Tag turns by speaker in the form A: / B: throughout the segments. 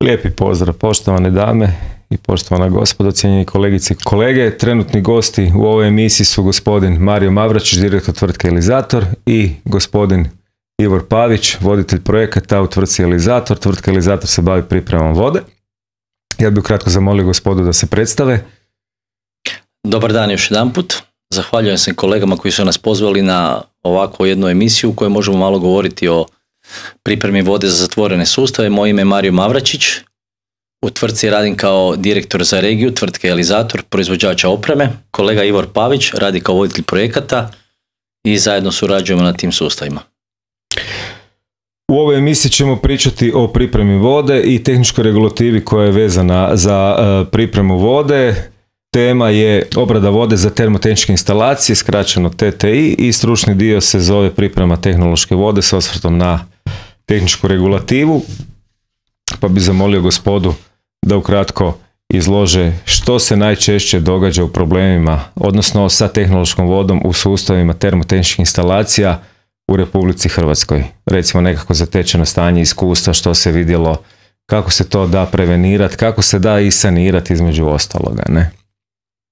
A: Lijepi pozdrav, poštovane dame i poštovana gospodo, cijenjeni kolegice i kolege. Trenutni gosti u ovoj emisiji su gospodin Mario Mavračić, direktor tvrtke Elizator, i gospodin Ivor Pavić, voditelj projekata u tvrtci Elizator. Tvrtka Elizator se bavi pripremom vode. Ja bih ukratko zamolio gospodu da se predstave.
B: Dobar dan još jedanput. Zahvaljujem se kolegama koji su nas pozvali na ovakvu jednu emisiju u kojoj možemo malo govoriti o pripremi vode za zatvorene sustave. Moje ime je Mario Mavračić. U tvrtci radim kao direktor za regiju tvrtke Elizator, proizvođača opreme. Kolega Ivor Pavić radi kao voditelj projekata i zajedno surađujemo na tim sustavima.
A: U ovoj emisiji ćemo pričati o pripremi vode i tehničkoj regulativi koja je vezana za pripremu vode. Tema je obrada vode za termotehničke instalacije, skraćeno TTI, i stručni dio se zove priprema tehnološke vode s osvrtom na tehničku regulativu. Pa bi zamolio gospodu da ukratko izlože što se najčešće događa u problemima, odnosno sa tehnološkom vodom u sustavima termotehničkih instalacija u Republici Hrvatskoj. Recimo nekako zatečeno stanje, iskustva, što se vidjelo, kako se to da prevenirati, kako se da i sanirati između ostaloga, ne?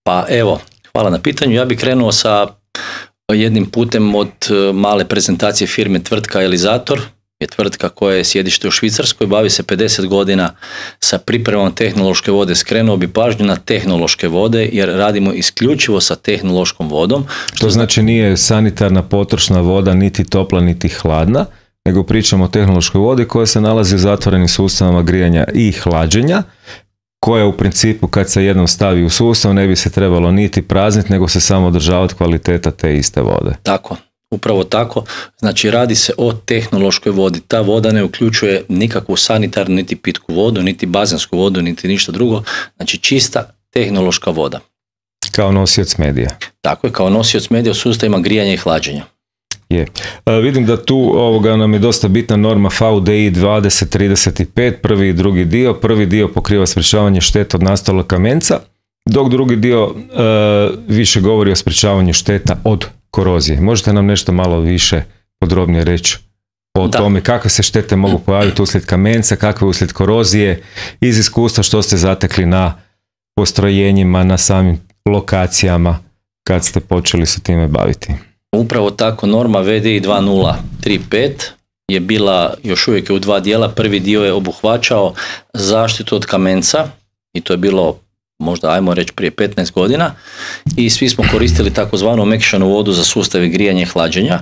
B: Pa evo, hvala na pitanju. Ja bih krenuo sa jednim putem od male prezentacije firme. Tvrtka Elizator je tvrtka koja je sjedište u Švicarskoj, bavi se 50 godina sa pripremom tehnološke vode. Skrenuo bi pažnju na tehnološke vode jer radimo isključivo sa tehnološkom vodom.
A: Što znači nije sanitarna potrošna voda niti topla niti hladna, nego pričamo o tehnološkoj vodi koja se nalazi u zatvorenim sustavama grijanja i hlađenja, koja u principu kad se jednom stavi u sustav ne bi se trebalo niti prazniti, nego se samo održavati kvaliteta te iste vode.
B: Tako, upravo tako. Znači radi se o tehnološkoj vodi. Ta voda ne uključuje nikakvu sanitarnu, niti pitku vodu, niti bazensku vodu, niti ništa drugo. Znači čista tehnološka voda.
A: Kao nosioc medija.
B: Tako je, kao nosioc medija u sustavima grijanja i hlađenja.
A: Je. Vidim da tu nam je dosta bitna norma VDI 2035, prvi i drugi dio. Prvi dio pokriva sprječavanje šteta od nastalog kamenca, dok drugi dio više govori o sprječavanju šteta od korozije. Možete nam nešto malo više podrobnije reći o tome kakve se štete mogu pojaviti uslijed kamenca, kakve uslijed korozije, iz iskustva što ste zatekli na postrojenjima, na samim lokacijama kad ste počeli se time baviti?
B: Upravo tako, norma VDI 2035 je bila još uvijek u dva dijela. Prvi dio je obuhvaćao zaštitu od kamenca i to je bilo možda, ajmo reći, prije 15 godina i svi smo koristili takozvanu omekšanu vodu za sustave grijanja i hlađenja.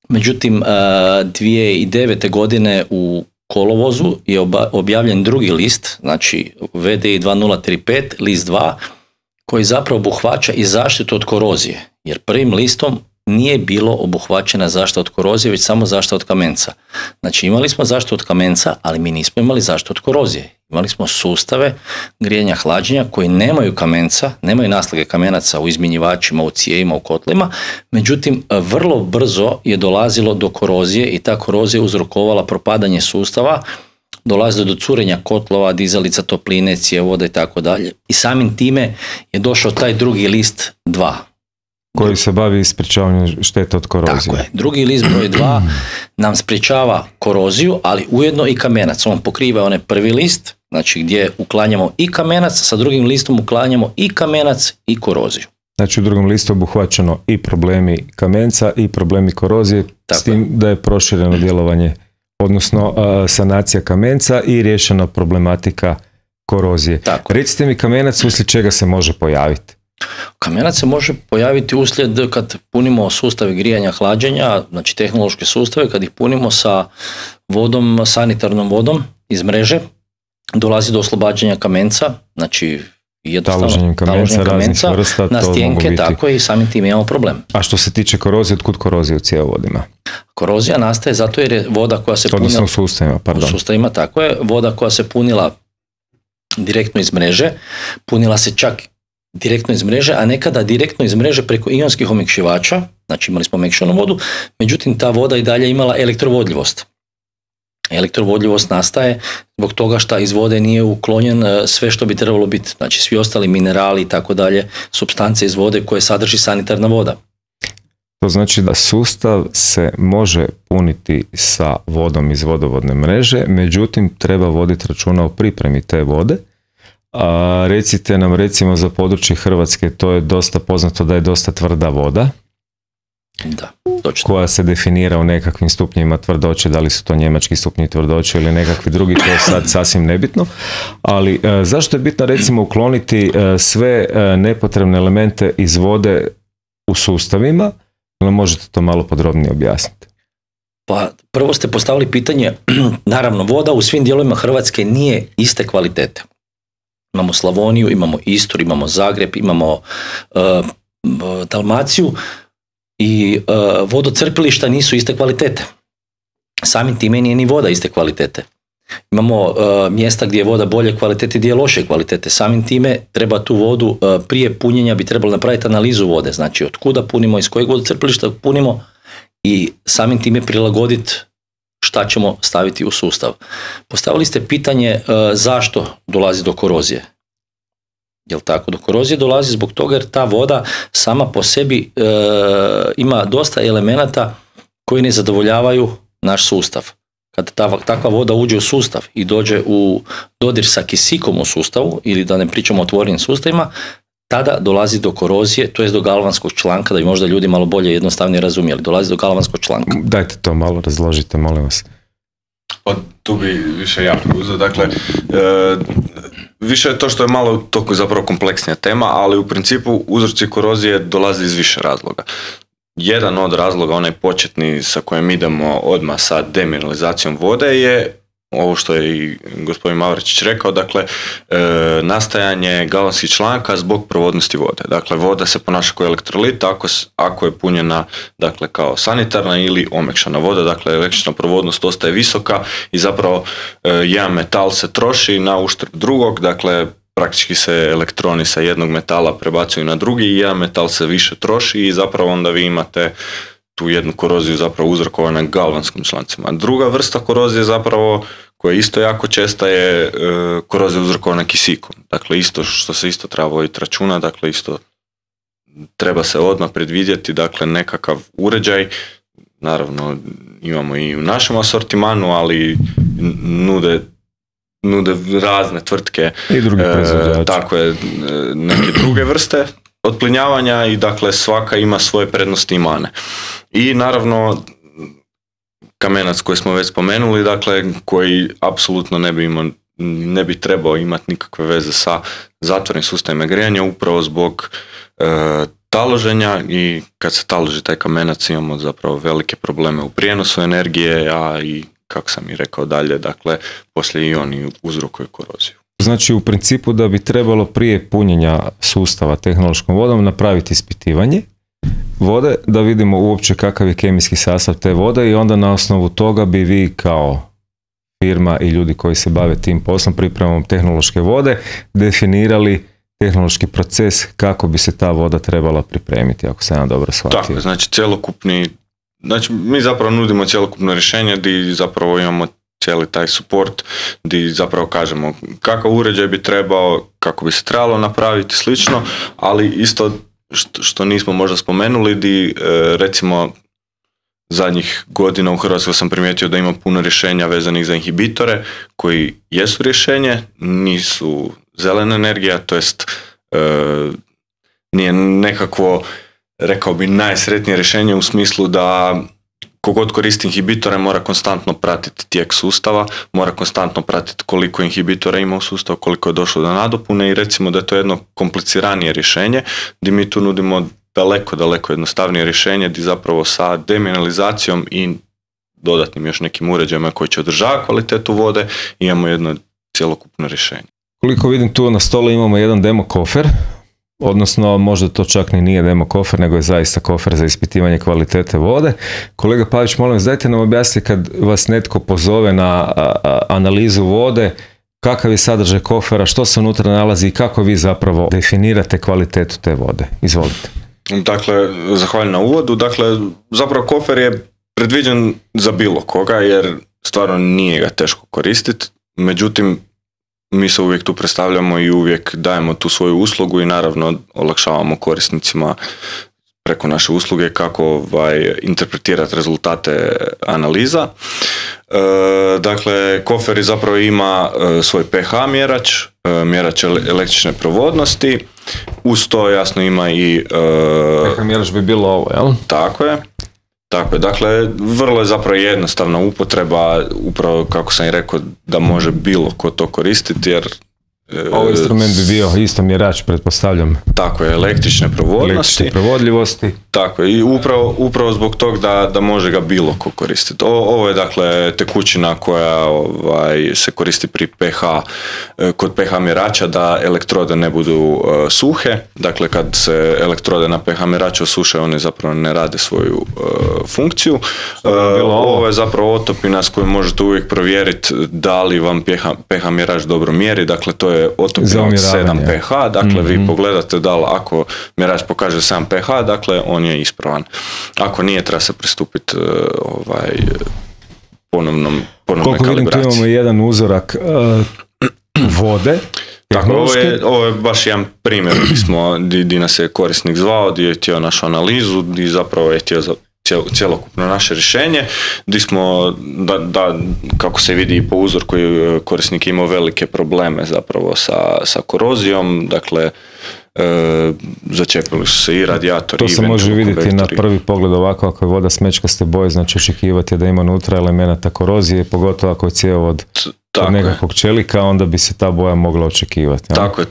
B: Međutim, 2009. godine u kolovozu je objavljen drugi list, znači VDI 2035, list 2, koji zapravo obuhvaća i zaštitu od korozije, jer prvim listom nije bilo obuhvaćena zaštita od korozije, već samo zaštita od kamenca. Znači imali smo zaštitu od kamenca, ali mi nismo imali zaštitu od korozije. Imali smo sustave grijanja hlađenja koji nemaju kamenca, nemaju naslage kamenaca u izmjenjivačima, u cijevima, u kotlima, međutim vrlo brzo je dolazilo do korozije i ta korozija je uzrokovala propadanje sustava, dolazilo do curenja kotlova, dizalica, topline, cjevovoda i tako dalje. I samim time je došao taj drugi list 2.
A: Koji se bavi sprječavanjem šteta od korozije.
B: Tako je. Drugi list broj 2 nam sprječava koroziju, ali ujedno i kamenac. On pokriva onaj prvi list, znači gdje uklanjamo i kamenac, sa drugim listom uklanjamo i kamenac i koroziju.
A: Znači u drugom listu obuhvaćeno i problemi kamenca i problemi korozije, tako s tim da je prošireno djelovanje, odnosno sanacija kamenca i riješena problematika korozije.
B: Tako.
A: Recite mi, kamenac uslijed čega se može pojaviti?
B: Kamenac se može pojaviti uslijed kad punimo sustave grijanja, hlađenja, znači tehnološke sustave, kad ih punimo sa vodom, sanitarnom vodom iz mreže, dolazi do oslobađanja kamenca, znači
A: taloženjem kamenca vrsta,
B: na stijenke, tako i samim tim imamo problem.
A: A što se tiče korozije, otkud korozija u cjevovodima?
B: Korozija nastaje zato jer je voda koja se punila...
A: Odnosno u sustavima, pardon.
B: U sustavima, tako je, voda koja se punila direktno iz mreže, punila se čak direktno iz mreže, a nekada direktno iz mreže preko ionskih omekšivača, znači imali smo omekšanu vodu, međutim ta voda i dalje imala elektrovodljivost. Elektrovodljivost nastaje zbog toga što iz vode nije uklonjen sve što bi trebalo biti, znači svi ostali minerali i tako dalje, supstance iz vode koje sadrži sanitarna voda.
A: To znači da sustav se može puniti sa vodom iz vodovodne mreže, međutim treba voditi računa o pripremi te vode. A recite nam, recimo za područje Hrvatske, to je dosta poznato da je dosta tvrda voda.
B: Da, točno.
A: Koja se definira u nekakvim stupnjima tvrdoće, da li su to njemački stupnji tvrdoće ili nekakvi drugi, to je sad sasvim nebitno. Ali zašto je bitno recimo ukloniti sve nepotrebne elemente iz vode u sustavima? Možete to malo podrobnije objasniti?
B: Pa prvo ste postavili pitanje, naravno voda u svim dijelovima Hrvatske nije iste kvalitete. Imamo Slavoniju, imamo Istru, imamo Zagreb, imamo Dalmaciju i vodocrpilišta nisu iste kvalitete. Samim time nije ni voda iste kvalitete. Imamo mjesta gdje je voda bolje kvalitete, gdje je loše kvalitete. Samim time treba tu vodu, prije punjenja bi trebalo napraviti analizu vode, znači od kuda punimo, iz kojeg vodocrpilišta punimo i samim time prilagoditi šta ćemo staviti u sustav. Postavili ste pitanje zašto dolazi do korozije. Jel tako? Do korozije dolazi zbog toga jer ta voda sama po sebi ima dosta elemenata koji ne zadovoljavaju naš sustav. Kad takva voda uđe u sustav i dođe u dodir sa kisikom u sustavu, ili da ne pričamo o otvorenim sustavima, tada dolazi do korozije, to je do galvanskog članka, da bi možda ljudi malo bolje jednostavnije razumjeli. Dolazi do galvanskog članka.
A: Dajte to malo razložite, molim vas.
C: Pa tu bi više ja uzeo, dakle, više je to što je malo toliko zapravo kompleksnija tema, ali u principu uzroci korozije dolaze iz više razloga. Jedan od razloga, onaj početni sa kojim idemo odmah sa demineralizacijom vode, je ovo što je i gospodin Mavričić rekao, dakle, nastajanje galvanskih članaka zbog provodnosti vode. Dakle, voda se ponaša kao elektrolit ako je punjena, dakle, kao sanitarna ili omekšana voda, dakle, električna provodnost ostaje visoka i zapravo jedan metal se troši na uštrb drugog, dakle, praktički se elektroni sa jednog metala prebacuju na drugi i jedan metal se više troši i zapravo onda vi imate tu jednu koroziju zapravo uzrokovana galvanskim člancima. Druga vrsta korozije zapravo, koja je isto jako česta, je korozija uzrokovana kisikom. Dakle, isto što se isto treba voditi računa, dakle, isto treba se odmah predvidjeti, dakle, nekakav uređaj, naravno imamo i u našem asortimanu, ali nude razne tvrtke
A: i drugi proizvođači.
C: Tako je, neke druge vrste otplinjavanja i dakle svaka ima svoje prednosti i mane. I naravno kamenac koji smo već spomenuli, dakle, koji apsolutno ne bi trebao imati nikakve veze sa zatvorenim sustavima grijanja upravo zbog taloženja, i kad se taloži taj kamenac imamo zapravo velike probleme u prijenosu energije, a i kako sam i rekao dalje, dakle, poslije i oni uzrokuju koroziju.
A: Znači, u principu da bi trebalo prije punjenja sustava tehnološkom vodom napraviti ispitivanje vode, da vidimo uopće kakav je kemijski sastav te vode i onda na osnovu toga bi vi kao firma i ljudi koji se bave tim poslom, pripremom tehnološke vode, definirali tehnološki proces kako bi se ta voda trebala pripremiti, ako sam ja dobro shvatio.
C: Tako, znači mi zapravo nudimo cjelokupno rješenje gdje zapravo imamo cijeli taj support, gdje zapravo kažemo kakav uređaj bi trebao, kako bi se trebalo napraviti, slično, ali isto što nismo možda spomenuli, gdje recimo zadnjih godina u Hrvatskoj sam primijetio da ima puno rješenja vezanih za inhibitore koji jesu rješenje, nisu zelena energija, to jest nije nekakvo, rekao bi, najsretnije rješenje u smislu da kogod koristi inhibitore mora konstantno pratiti tijek sustava, mora konstantno pratiti koliko inhibitora ima u sustavu, koliko je došlo do nadopune, i recimo da je to jedno kompliciranije rješenje gdje mi tu nudimo daleko jednostavnije rješenje gdje zapravo sa demineralizacijom i dodatnim još nekim uređajima koji će održavati kvalitetu vode imamo jedno cjelokupno rješenje.
A: Koliko vidim tu na stolu imamo jedan demo kofer, odnosno možda to čak ni nije demo kofer, nego je zaista kofer za ispitivanje kvalitete vode. Kolega Pavić, molim vas, dajte nam objasniti kad vas netko pozove na analizu vode, kakav je sadržaj kofera, što se unutra nalazi i kako vi zapravo definirate kvalitetu te vode. Izvolite.
C: Dakle, zahvaljujem na uvodu. Dakle, zapravo kofer je predviđen za bilo koga jer stvarno nije ga teško koristiti. Međutim, mi se uvijek tu predstavljamo i uvijek dajemo tu svoju uslugu i naravno olakšavamo korisnicima preko naše usluge kako interpretirati rezultate analiza. Dakle, Koferi zapravo ima svoj pH mjerač električne provodnosti, uz to jasno ima i...
A: pH mjerač bi bilo ovo, jel?
C: Tako je. Dakle, vrlo je zapravo jednostavna upotreba, upravo kako sam i rekao, da može bilo ko to koristiti, jer
A: ovaj instrument bi bio isto mjerač, pretpostavljam.
C: Tako je, električne
A: provodljivosti.
C: Tako je, i upravo zbog tog da može ga bilo ko koristiti. Ovo je dakle tekućina koja se koristi pri kod pH mjerača da elektrode ne budu suhe. Dakle, kad se elektrode na pH mjeraču osuše, one zapravo ne rade svoju funkciju. Ovo je zapravo otopina s kojom možete uvijek provjeriti da li vam pH mjerač dobro mjeri. Dakle, to je otopina od 7 pH. Dakle, vi pogledate da li ako mjerač pokaže 7 pH, dakle, on je ispravan. Ako nije, treba se pristupiti ponovnoj kalibraciji.
A: Koliko vidim, tu imamo jedan uzorak vode.
C: Tako, ovo je baš jedan primjer gdje nas je korisnik zvao, gdje je htio našu analizu, gdje zapravo je htio za cjelokupno naše rješenje, gdje smo, kako se vidi i po uzorku, korisnik imao velike probleme zapravo sa korozijom, dakle, začepili su se i radijatori.
A: To se može vidjeti na prvi pogled ovako, ako je voda smećkaste boje, znači očekivati da ima unutra elemenata korozije, pogotovo ako je cjevovod od nekakvog čelika, onda bi se ta boja mogla očekivati. Ja?
C: Tako je,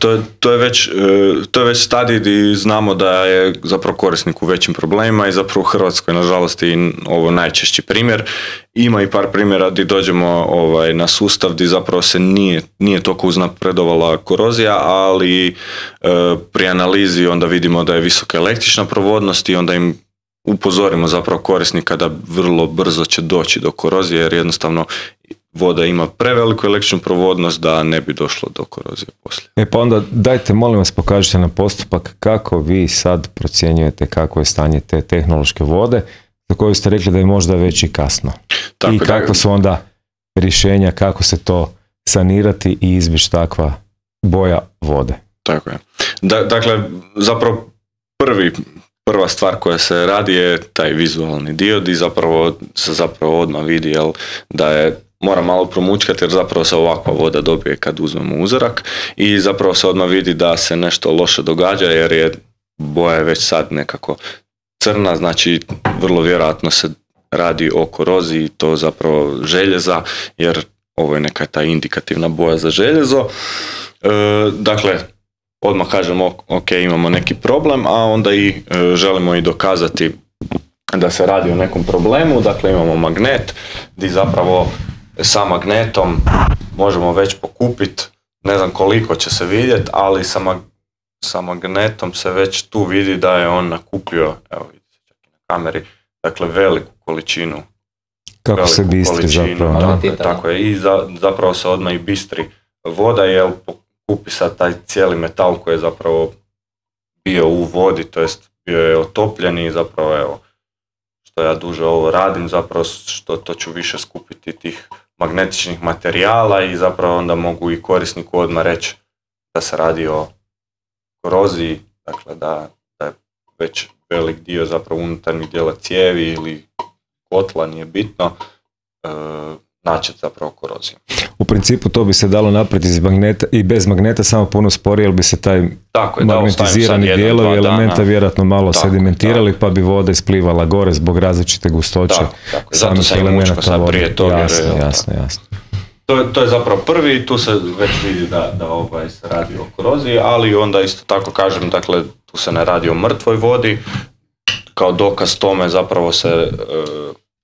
C: to je već stadij gdje znamo da je zapravo korisnik u većim problemima i zapravo u Hrvatskoj, nažalost, i ovo najčešći primjer. Ima i par primjera gdje dođemo na sustav gdje zapravo se nije toliko uznapredovala korozija, ali pri analizi onda vidimo da je visoka električna provodnost i onda im upozorimo zapravo korisnika da vrlo brzo će doći do korozije, jer jednostavno voda ima preveliku električnu provodnost da ne bi došlo do korozije poslije.
A: Pa onda dajte, molim vas, pokažite na postupak kako vi sad procjenjujete kako je stanje te tehnološke vode za koju ste rekli da je možda već i kasno. I kako su onda rješenja, kako se to sanirati i izbjeći takva boja vode.
C: Tako je. Dakle, zapravo prva stvar koja se radi je taj vizualni dio gdje se zapravo odmah vidi da je, mora malo promučkati jer zapravo se ovakva voda dobije kad uzmemo uzorak i zapravo se odmah vidi da se nešto loše događa jer je boja već sad nekako crna, znači vrlo vjerojatno se radi o koroziji, to zapravo željeza, jer ovo je neka ta indikativna boja za željezo. Dakle, odmah kažemo ok, imamo neki problem, a onda i želimo i dokazati da se radi o nekom problemu. Dakle, imamo magnet gdje zapravo sa magnetom možemo već pokupiti, ne znam koliko će se vidjeti, ali sa magnetom se već tu vidi da je on nakupio, evo vidite čak i na kameri, dakle veliku količinu.
A: Kako se bistri zapravo.
C: Tako je, i zapravo se odmah i bistri voda, jer kupi sad taj cijeli metal koji je zapravo bio u vodi, to jest bio je otopljen i zapravo evo, što ja duže ovo radim, zapravo što to ću više skupiti tih magnetičnih materijala i zapravo onda mogu i korisniku odmah reći da se radi o koroziji, dakle da je već velik dio zapravo unutarnjih dijela cijevi ili kotla, nije bitno, načet zapravo koroziju.
A: U principu to bi se dalo napraviti iz magneta i bez magneta, samo puno sporije, jer bi se taj magnetizirani dijelovi elementa vjerojatno malo sedimentirali, pa bi voda isplivala gore zbog različite gustoće samih elemenata vode. Jasno.
C: To je zapravo prvi i tu se već vidi da se radi o koroziji, ali onda isto tako kažem, dakle tu se ne radi o mrtvoj vodi, kao dokaz tome zapravo se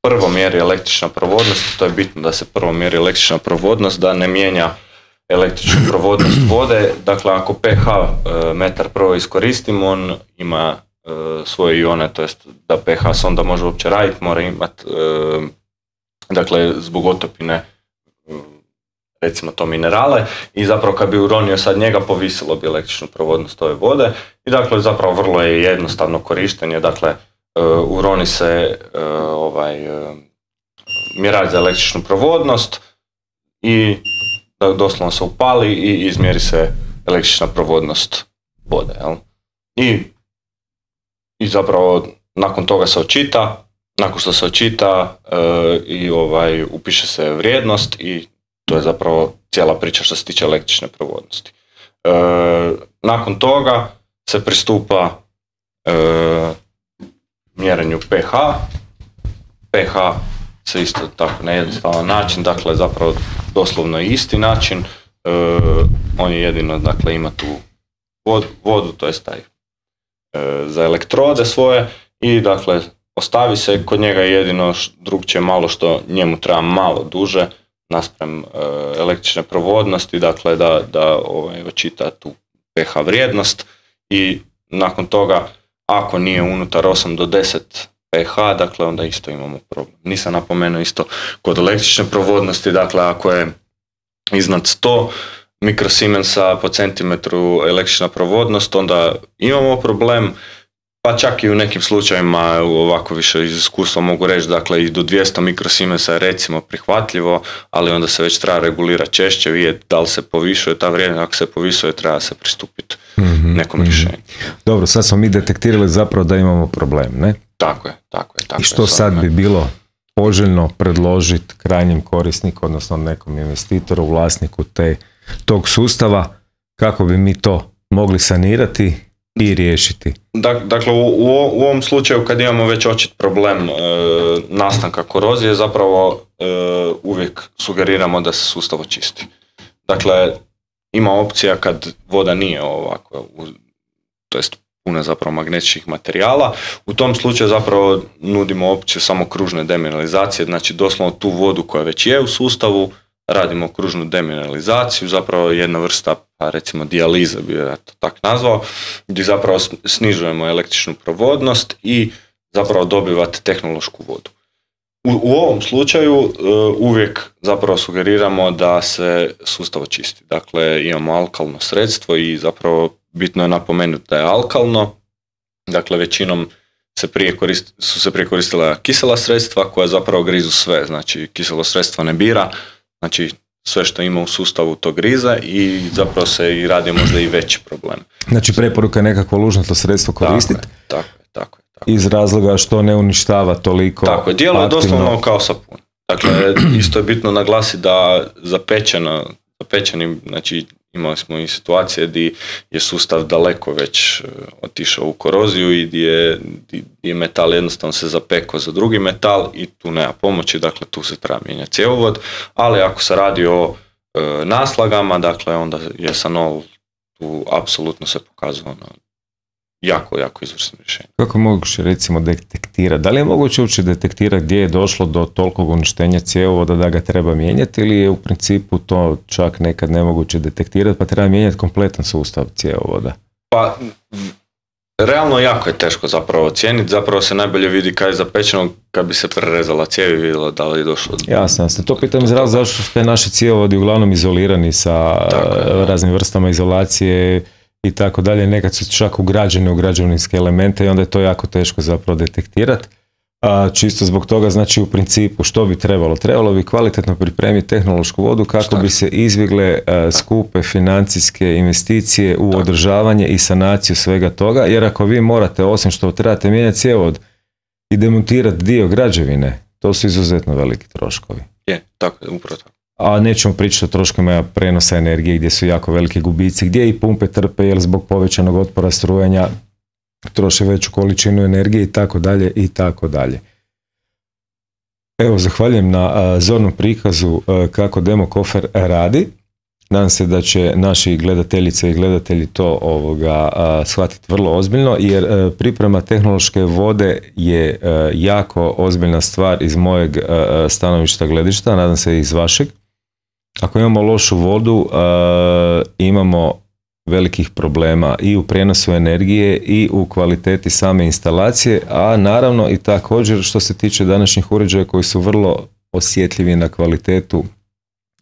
C: prvo mjeri električna provodnost, to je bitno da se prvo mjeri električna provodnost, da ne mijenja električnu provodnost vode. Dakle, ako pH metar prvo iskoristimo, on ima svoje ione, to jest da pH sonda može uopće raditi, mora imati, dakle, zbog otopine, recimo to minerale, i zapravo kad bi uronio sad njega, povisilo bi električnu provodnost ove vode. I dakle, zapravo vrlo je jednostavno korištenje, dakle, uroni se mjerač za električnu provodnost i doslovno se upali i izmjeri se električna provodnost vode. Jel? I i zapravo nakon toga se očita, nakon što se očita i upiše se vrijednost i to je zapravo cijela priča što se tiče električne provodnosti. Nakon toga se pristupa mjerenju pH. pH se isto tako na jednostavan način, dakle zapravo doslovno isti način, on je jedino, dakle ima tu vodu, to jest taj za elektrode svoje i dakle ostavi se, kod njega jedino drugčije malo što njemu treba malo duže naspram električne provodnosti, dakle da očita tu pH vrijednost i nakon toga ako nije unutar 8 do 10 pH, dakle onda isto imamo problem. Nisam napomenuo isto kod električne provodnosti, dakle ako je iznad 100 mikrosiemensa po centimetru električna provodnost, onda imamo problem, pa čak i u nekim slučajevima ovako više iz iskustva mogu reći, dakle i do 200 mikrosiemensa je recimo prihvatljivo, ali onda se već treba regulirati češće, vidjeti da li se povišuje ta vrijednost, ako se povisuje treba se pristupiti nekom rješenju.
A: Dobro, sad smo mi detektirali zapravo da imamo problem, ne?
C: Tako je.
A: I što sad bi bilo poželjno predložiti krajnjem korisniku, odnosno nekom investitoru, vlasniku tog sustava, kako bi mi to mogli sanirati i riješiti?
C: Dakle, u ovom slučaju kad imamo već očit problem nastanka korozije, zapravo uvijek sugeriramo da se sustav očisti. Dakle, ima opcija kad voda nije ovako, to jest puna zapravo magnetičkih materijala. U tom slučaju zapravo nudimo opciju samo kružne demineralizacije, znači doslovno tu vodu koja već je u sustavu, radimo kružnu demineralizaciju, zapravo jedna vrsta, pa recimo dijaliza bi ja to tak nazvao, gdje zapravo snižujemo električnu provodnost i zapravo dobivate tehnološku vodu. U ovom slučaju uvijek zapravo sugeriramo da se sustav očisti. Dakle, imamo alkalno sredstvo i zapravo bitno je napomenuti da je alkalno. Dakle, većinom su se prije koristila kisela sredstva koja zapravo grizu sve. Znači, kiselo sredstvo ne bira, znači sve što ima u sustavu to grize i zapravo se i radi možda i veći problem.
A: Znači, preporuka je nekakvo lužnato sredstvo koristiti?
C: Tako je.
A: Iz razloga što ne uništava toliko.
C: Tako je, djeluje doslovno kao sapun. Dakle, isto je bitno naglasiti da zapečeni, znači imali smo i situacije gdje je sustav daleko već otišao u koroziju i gdje je metal jednostavno se zapekao za drugi metal i tu nema pomoći, dakle tu se treba mijenjati cjevovod, ali ako se radi o naslagama, dakle onda je Sanol tu apsolutno se pokazao jako izvrsno rješenje.
A: Kako moguće recimo detektirati? Da li je moguće uopće detektirati gdje je došlo do tolikog uništenja cjevovoda da ga treba mijenjati ili je u principu to čak nekad nemoguće detektirati pa treba mijenjati kompletan sustav cjevovoda?
C: Pa realno jako je teško zapravo ocijeniti, zapravo se najbolje vidi kad je zapečeno kad bi se prerezala cijev i vidjela da li je došlo.
A: Jasno, to pitam iz razloga zašto su te naši cjevovodi uglavnom izolirani sa raznim vrstama izolacije i tako dalje, nekad su čak ugrađeni u građevinske elemente i onda je to jako teško zapravo detektirati. Čisto zbog toga, znači u principu što bi trebalo? Trebalo bi kvalitetno pripremiti tehnološku vodu kako bi se izbjegle skupe financijske investicije u održavanje i sanaciju svega toga, jer ako vi morate, osim što trebate mijenjati cjevovod i demontirati dio građevine, to su izuzetno veliki troškovi.
C: Je, tako je, upravo tako.
A: A nećemo pričati o troškovima prenosa energije gdje su jako veliki gubici, gdje i pumpe trpe jer zbog povećanog otpora strujanja troše veću količinu energije i tako dalje i tako dalje. Evo, zahvaljujem na zornom prikazu kako Demokofer radi. Nadam se da će naši gledateljice i gledatelji to shvatiti vrlo ozbiljno, jer priprema tehnološke vode je jako ozbiljna stvar iz mojeg stanovišta gledišta, nadam se i iz vašeg. Ako imamo lošu vodu, imamo velikih problema i u prijenosu energije i u kvaliteti same instalacije, a naravno i također što se tiče današnjih uređaja koji su vrlo osjetljivi na kvalitetu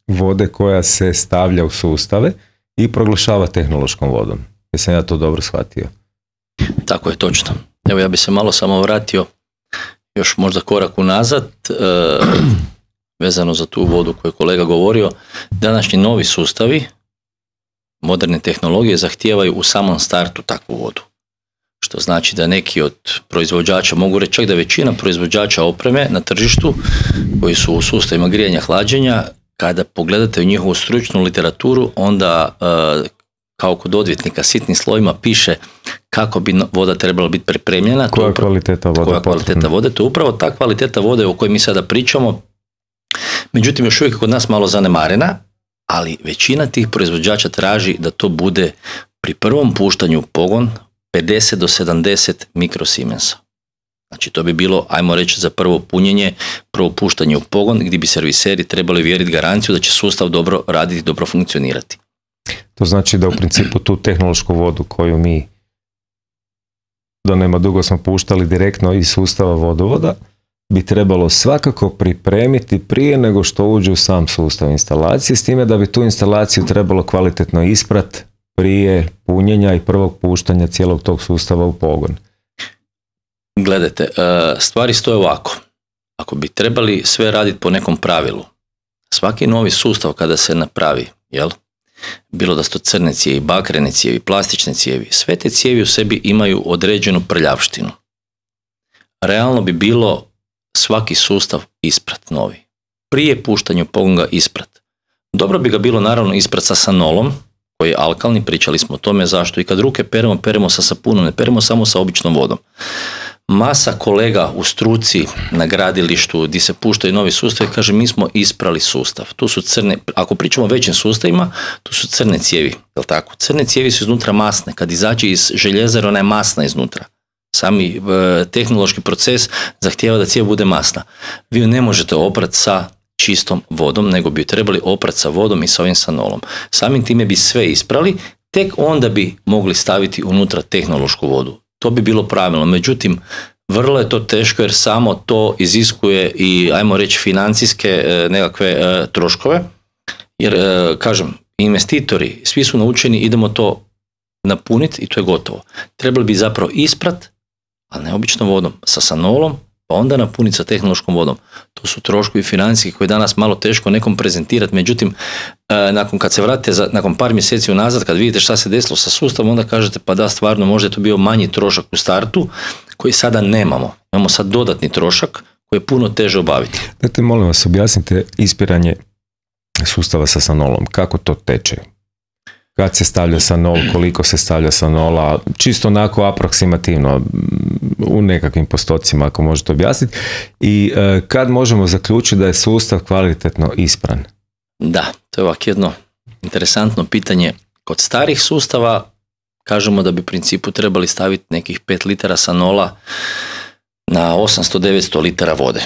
A: vode koja se stavlja u sustave i proglašava tehnološkom vodom. Jesam ja to dobro shvatio?
B: Tako je, točno. Evo ja bi se malo samo vratio još možda korak unazad, vezano za tu vodu koju je kolega govorio. Današnji novi sustavi, moderne tehnologije zahtijevaju u samom startu takvu vodu. Što znači da neki od proizvođača, mogu reći čak da većina proizvođača opreme na tržištu koji su u sustavima grijanja hlađenja, kada pogledate u njihovu stručnu literaturu, onda kao kod odvjetnika sitnim slovima piše kako bi voda trebala biti pripremljena.
A: Koja je kvaliteta vode?
B: Koja kvaliteta vode? To je upravo ta kvaliteta vode o kojoj mi sada pričamo. Međutim, još uvijek kod nas malo zanemarena, ali većina tih proizvođača traži da to bude pri prvom puštanju u pogon 50 do 70 mikrosiemensa. Znači to bi bilo, ajmo reći, za prvo punjenje, prvo puštanje u pogon, gdje bi serviseri trebali vjeriti garanciju da će sustav dobro raditi, dobro funkcionirati.
A: To znači da u principu tu tehnološku vodu koju mi do nema dugo smo puštali direktno iz sustava vodovoda, bi trebalo svakako pripremiti prije nego što uđe u sam sustav instalacije, s time da bi tu instalaciju trebalo kvalitetno isprat prije punjenja i prvog puštanja cijelog tog sustava u pogon.
B: Gledajte, stvari stoje ovako. Ako bi trebali sve raditi po nekom pravilu, svaki novi sustav kada se napravi, jel? Bilo da su to crne cijevi, bakrene cijevi, plastične cijevi, sve te cijevi u sebi imaju određenu prljavštinu. Realno bi bilo svaki sustav isprat novi. Prije puštanja u pogon ga isprat. Dobro bi ga bilo naravno isprat sa sanolom, koji je alkalni, pričali smo o tome zašto. I kad ruke peremo sa sapunom, ne peremo samo sa običnom vodom. Masa kolega u struci na gradilištu gdje se puštaju novi sustavi kaže mi smo isprali sustav. Tu su crne, ako pričamo o većim sustavima, tu su crne cijevi, jel tako? Crne cijevi su iznutra masne, kad izađe iz željezara ona je masna iznutra. Sami tehnološki proces zahtijeva da cijev bude masna. Vi ju ne možete oprati sa čistom vodom, nego bi ju trebali oprati sa vodom i sa ovim sanolom. Samim time bi sve isprali, tek onda bi mogli staviti unutra tehnološku vodu. To bi bilo pravilno, međutim, vrlo je to teško jer samo to iziskuje i, ajmo reći, financijske nekakve troškove, jer, kažem, investitori, svi su naučeni, idemo to napuniti i to je gotovo. Trebali bi zapravo isprat, ali ne običnom vodom, sa sanolom, pa onda napuniti sa tehnološkom vodom. To su troškovi financijski koji je danas malo teško nekom prezentirati, međutim, nakon kad se vratite nakon par mjeseci unazad, kad vidite šta se desilo sa sustavom, onda kažete pa da, stvarno možda je to bio manji trošak u startu, koji sada nemamo. Imamo sad dodatni trošak koji je puno teže obaviti.
A: Dajte, molim vas, objasnite ispiranje sustava sa sanolom. Kako to teče? Kad se stavlja sanol, koliko se stavlja sanola, čisto onako aproksimativno, u nekakvim postocima ako možete objasniti. I kad možemo zaključiti da je sustav kvalitetno ispran?
B: Da, to je ovak jedno interesantno pitanje. Kod starih sustava kažemo da bi u principu trebali staviti nekih 5 litara sanola na 800-900 litara vode.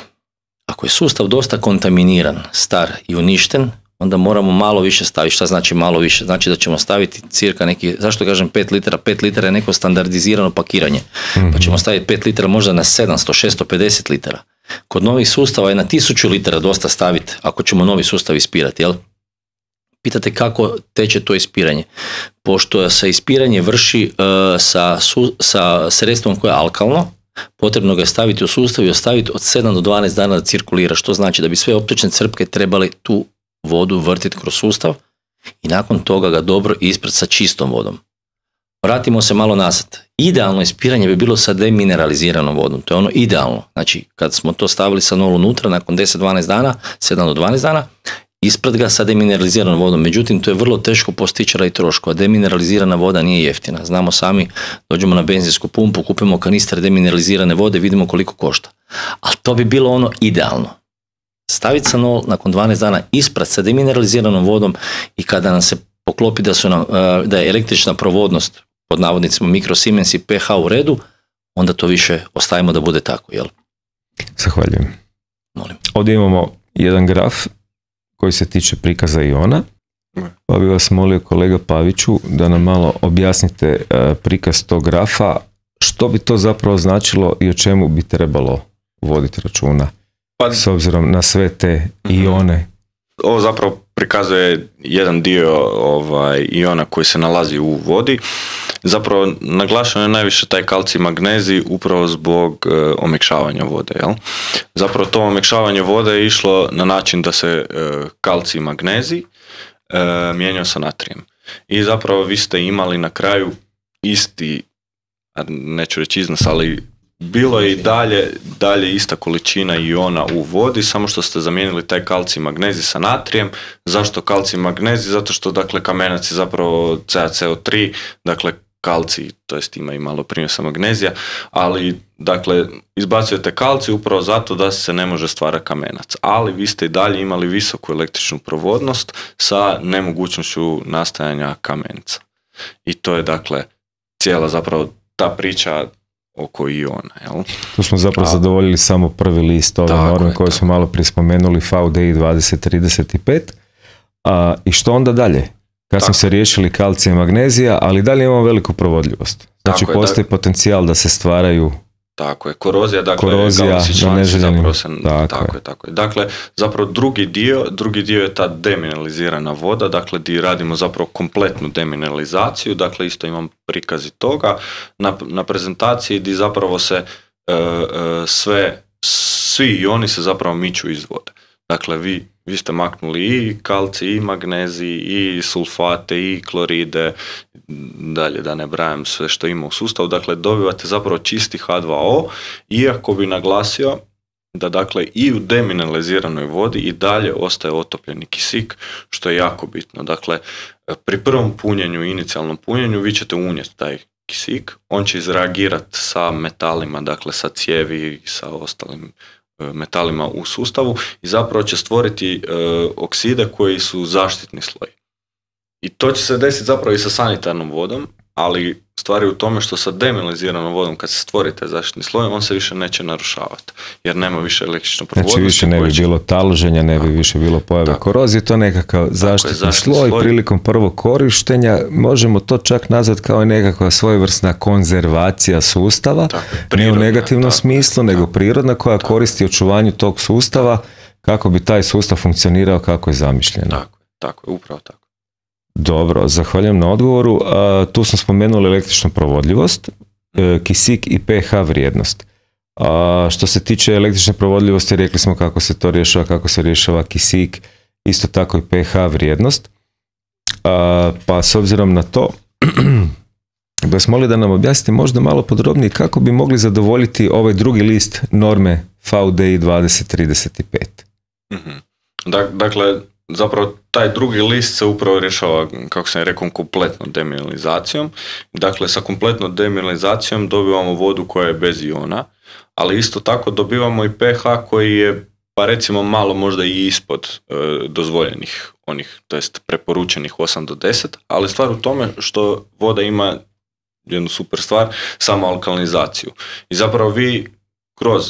B: Ako je sustav dosta kontaminiran, star i uništen, onda moramo malo više staviti. Šta znači malo više? Znači da ćemo staviti cirka neki, zašto kažem 5 litara? 5 litara je neko standardizirano pakiranje. Pa ćemo staviti 5 litara možda na 700, 650 litara. Kod novih sustava je na 1000 litara dosta staviti ako ćemo novi sustav ispirati, jel? Pitate kako teče to ispiranje. Pošto se ispiranje vrši sa sredstvom koje je alkalno, potrebno ga je staviti u sustav i ostaviti od 7 do 12 dana da cirkulira, što znači da bi sve optične crpke trebali tu vodu vrtiti kroz sustav i nakon toga ga dobro isprati sa čistom vodom. Vratimo se malo nazad. Idealno ispiranje bi bilo sa demineraliziranom vodom. To je ono idealno. Znači, kad smo to stavili sanol unutra, nakon 10-12 dana, 7 do 12 dana, isprat ga sa demineraliziranom vodom. Međutim, to je vrlo teško postići radi troškova. Demineralizirana voda nije jeftina. Znamo sami, dođemo na benzinsku pumpu, kupimo kanister demineralizirane vode, vidimo koliko košta. Ali to bi bilo ono idealno. Staviti sanol nakon 12 dana isprat sa demineraliziranom vodom i kada nam se poklopi da je električna provodnost, pod navodnicima mikrosiemens i pH u redu, onda to više ostavimo da bude tako, jel?
A: Zahvaljujem.
B: Molim.
A: Ovdje imamo jedan graf koji se tiče prikaza iona, pa bi vas molio, kolega Paviću, da nam malo objasnite prikaz tog grafa, što bi to zapravo značilo i o čemu bi trebalo voditi računa, s obzirom na sve te ione.
C: Ovo zapravo prikazuje jedan dio iona koji se nalazi u vodi. Zapravo naglašeno je najviše taj kalcij magnezij upravo zbog omekšavanja vode. Jel? Zapravo to omekšavanje vode je išlo na način da se kalcij magnezij mijenjao sa natrijem. I zapravo vi ste imali na kraju isti, neću reći iznos, ali bilo je i dalje ista količina iona u vodi, samo što ste zamijenili taj kalcij i magnezij sa natrijem. Zašto kalcij i magnezij? Zato što dakle kamenac je zapravo CaCO3, dakle kalcij, to jest ima i malo prinosa magnezija, ali dakle izbacujete kalcij upravo zato da se ne može stvarati kamenac, ali vi ste i dalje imali visoku električnu provodnost sa nemogućnošću nastajanja kamenca. I to je dakle cijela zapravo ta priča oko iona. Jel?
A: Tu smo zapravo zadovoljili samo prvi list ove norme koje smo malo prije spomenuli, VDI 2035. I što onda dalje? Kad smo se riješili kalcija i magnezija, ali dalje imamo veliku provodljivost. Znači postoji potencijal da se stvaraju
C: tako je, korozija, dakle galaksi članci zapravo se, tako je. Dakle, zapravo drugi dio je ta demineralizirana voda, dakle di radimo zapravo kompletnu demineralizaciju, dakle isto imam prikazi toga na prezentaciji di zapravo se svi ioni se zapravo miču iz vode. Dakle, vi ste maknuli i kalcij, i magnezij, i sulfate, i kloride, dalje da ne brajam sve što ima u sustavu, dakle dobivate zapravo čisti H2O, iako bi naglasio da dakle i u demineraliziranoj vodi i dalje ostaje otopljeni kisik, što je jako bitno. Dakle, pri prvom punjenju, inicijalnom punjenju, vi ćete unijeti taj kisik, on će izreagirati sa metalima, dakle sa cijevi i sa ostalim metalima u sustavu i zapravo će stvoriti okside koji su zaštitni sloj. I to će se desiti zapravo i sa sanitarnom vodom, ali stvari u tome što sa demineraliziranom vodom kad se stvori taj zaštitni sloj, on se više neće narušavati, jer nema više električne provodnosti.
A: Znači više ne bi bilo taloženja, ne bi više bilo pojave korozije, to je nekakav zaštitni sloj. Prilikom prvog korištenja možemo to čak nazvati kao nekakva svojevrsna konzervacija sustava, ne u negativnom smislu, nego prirodna koja koristi očuvanju tog sustava kako bi taj sustav funkcionirao kako je zamišljeno.
C: Tako je, upravo tako.
A: Dobro, zahvaljujem na odgovoru. Tu smo spomenuli električnu provodljivost, kisik i pH vrijednost. Što se tiče električne provodljivosti, rekli smo kako se to rješava, kako se rješava kisik, isto tako i pH vrijednost. Pa s obzirom na to, bih vas molio da nam objasnite možda malo podrobnije kako bi mogli zadovoljiti ovaj drugi list norme VDI 2035.
C: Dakle, zapravo taj drugi list se upravo rješava, kako sam rekao, kompletnom demineralizacijom. Dakle, sa kompletnom demineralizacijom dobivamo vodu koja je bez iona, ali isto tako dobivamo i pH koji je, pa recimo, malo možda i ispod dozvoljenih, to jest preporučenih 8 do 10, ali stvar u tome što voda ima jednu super stvar, samo alkalinizaciju. I zapravo vi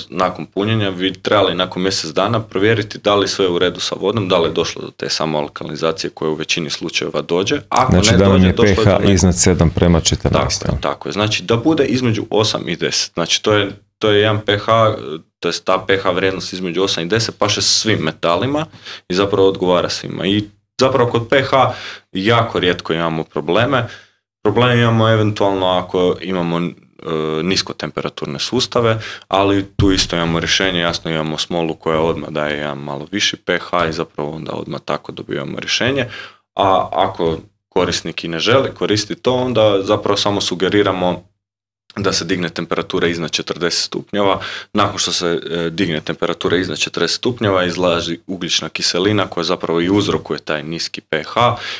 C: nakon punjenja vi trebali nakon mjesec dana provjeriti da li sve u redu sa vodom, da li je došlo do te samoalkalinizacije koje u većini slučajeva dođe. Ako
A: znači
C: ne
A: da
C: dođe,
A: je pH iznad 7:14.
C: Tako je, znači da bude između 8 i 10. Znači to je jedan pH, to je ta pH vrijednost između 8 i 10 paše svim metalima i zapravo odgovara svima. I zapravo kod pH jako rijetko imamo probleme. Probleme imamo eventualno ako imamo niskotemperaturne sustave, ali tu isto imamo rješenje, jasno imamo smolu koja odmah daje jedan malo viši pH i zapravo onda odmah tako dobivamo rješenje, a ako korisnik i ne želi koristiti to, onda zapravo samo sugeriramo da se digne temperatura iznad 40 stupnjeva. Nakon što se digne temperatura iznad 40 stupnjeva izlazi ugljična kiselina koja zapravo i uzrokuje taj niski pH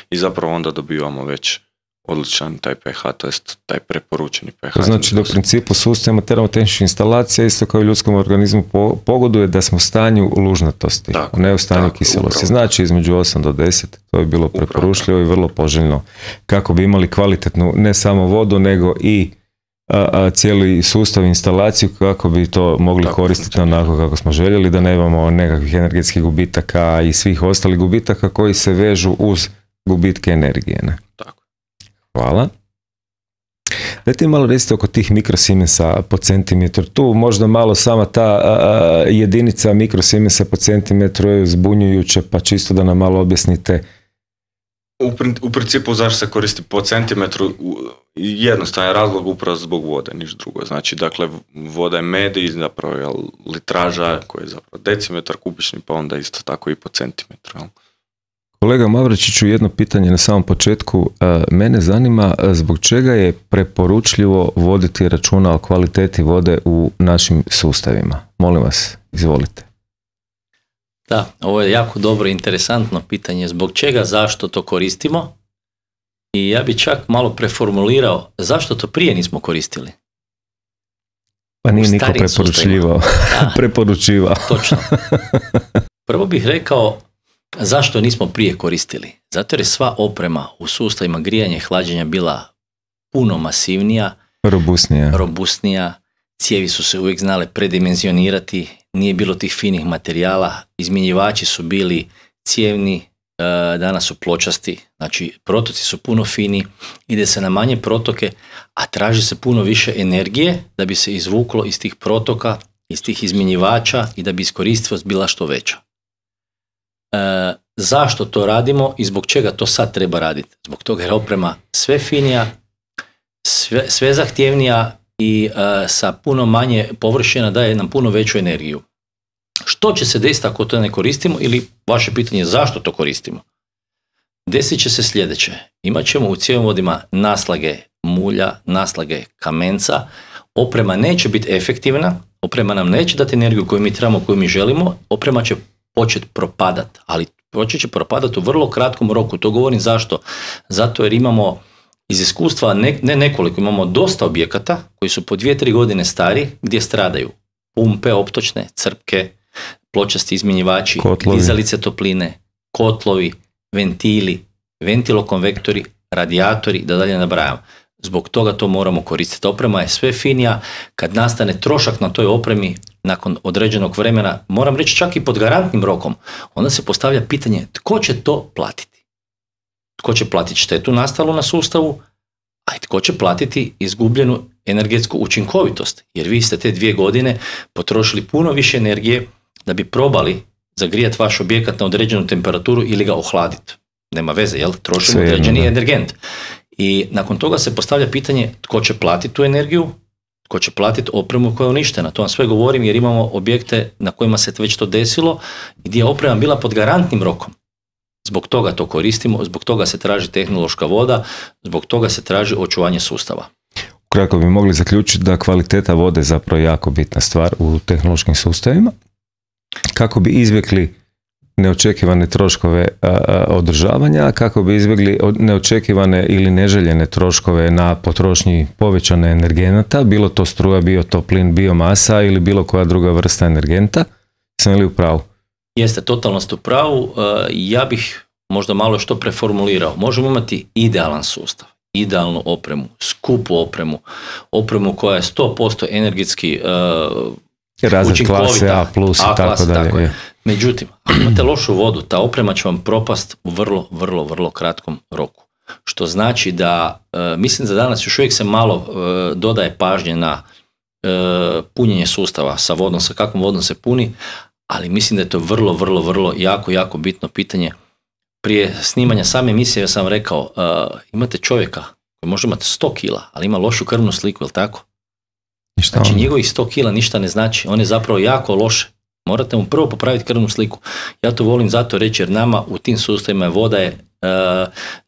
C: i zapravo onda dobivamo već odličan taj pH, to jest taj preporučeni pH.
A: To znači da u principu sustavima termotehničkih instalacija isto kao i ljudskom organizmu pogoduje da smo u stanju lužnatosti, ne u stanju kiselosti. Znači između 8 do 10, to je bilo preporučljivo i vrlo poželjno kako bi imali kvalitetnu ne samo vodu nego i cijeli sustav instalaciju kako bi to mogli koristiti onako kako smo željeli, da ne imamo nekakvih energetskih gubitaka i svih ostalih gubitaka koji se vežu uz gubitke energije. Ne?
C: Tako.
A: Hvala. Dajte malo recite oko tih mikrosiemensa po centimetru. Tu možda malo sama ta jedinica mikrosiemensa po centimetru je zbunjujuća, pa čisto da nam malo objasnite.
C: U principu zašto se koristi po centimetru, jednostavan razlog upravo zbog vode, niš drugo. Znači, dakle, voda je medij, zapravo je litraža koja je zapravo decimetar kubični, pa onda isto tako i po centimetru.
A: Kolega Mavričiću, jedno pitanje na samom početku. Mene zanima zbog čega je preporučljivo voditi računa o kvaliteti vode u našim sustavima. Molim vas, izvolite.
B: Da, ovo je jako dobro i interesantno pitanje. Zbog čega, zašto to koristimo? I ja bi čak malo preformulirao zašto to prije nismo koristili.
A: Pa nije niko preporučljivao. Preporučivao.
B: Točno. Prvo bih rekao zašto nismo prije koristili. Zato jer je sva oprema u sustavima grijanja i hlađenja bila puno masivnija, robustnija, cijevi su se uvijek znale predimenzionirati, nije bilo tih finih materijala, izmjenjivači su bili cijevni, danas su pločasti, znači protoci su puno fini, ide se na manje protoke, a traži se puno više energije da bi se izvuklo iz tih protoka, iz tih izmjenjivača i da bi iskoristivost bila što veća. Zašto to radimo i zbog čega to sad treba raditi? Zbog toga jer oprema sve finija, sve zahtjevnija i sa puno manje površina daje nam puno veću energiju. Što će se desiti ako to ne koristimo ili vaše pitanje je zašto to koristimo? Desit će se sljedeće. Imat ćemo u cjevovodima naslage mulja, naslage kamenca, oprema neće biti efektivna, oprema nam neće dati energiju koju mi trebamo, koju mi želimo, oprema će početi propadati, ali počet će propadati u vrlo kratkom roku. To govorim zašto? Zato jer imamo iz iskustva nekoliko, imamo dosta objekata koji su po 2-3 godine stari gdje stradaju pumpe optočne, crpke, pločasti izmjenjivači, dizalice topline, kotlovi, ventili, ventilokonvektori, radijatori, da dalje nabrajam. Zbog toga to moramo koristiti. Oprema je sve finija, kad nastane trošak na toj opremi nakon određenog vremena, moram reći čak i pod garantnim rokom, onda se postavlja pitanje tko će to platiti? Tko će platiti štetu nastalu na sustavu, a i tko će platiti izgubljenu energetsku učinkovitost? Jer vi ste te 2 godine potrošili puno više energije da bi probali zagrijati vaš objekat na određenu temperaturu ili ga ohladiti. Nema veze, jel? Trošimo određeni energent. I nakon toga se postavlja pitanje tko će platiti tu energiju, tko će platiti opremu koja je uništena. To vam sve govorim jer imamo objekte na kojima se već to desilo i gdje je oprema bila pod garantnim rokom. Zbog toga to koristimo, zbog toga se traži tehnološka voda, zbog toga se traži očuvanje sustava.
A: Ukratko bi mogli zaključiti da kvaliteta vode je zapravo jako bitna stvar u tehnološkim sustavima. Kako bi izbjegli neočekivane troškove održavanja, kako bi izbjegli neočekivane ili neželjene troškove na potrošnji povećane energenata, bilo to struja, bio to plin, biomasa ili bilo koja druga vrsta energenta. Sam li u pravu?
B: Jeste, totalno ste u pravu. Ja bih možda malo što preformulirao. Možemo imati idealan sustav, idealnu opremu, skupu opremu koja je 100% energetski
A: razred klase A+, i tako dalje.
B: Međutim, ako imate lošu vodu, ta oprema će vam propast u vrlo kratkom roku. Što znači da, mislim da danas još uvijek se malo dodaje pažnje na punjenje sustava sa vodom, sa kakvom vodom se puni, ali mislim da je to vrlo jako bitno pitanje. Prije snimanja same emisije sam rekao, imate čovjeka koji može imati 100 kila, ali ima lošu krvnu sliku, jel tako? Znači njegovih 100 kila ništa ne znači, on je zapravo jako loše. Morate mu prvo popraviti krvnu sliku. Ja to volim zato reći jer nama u tim sustavima voda je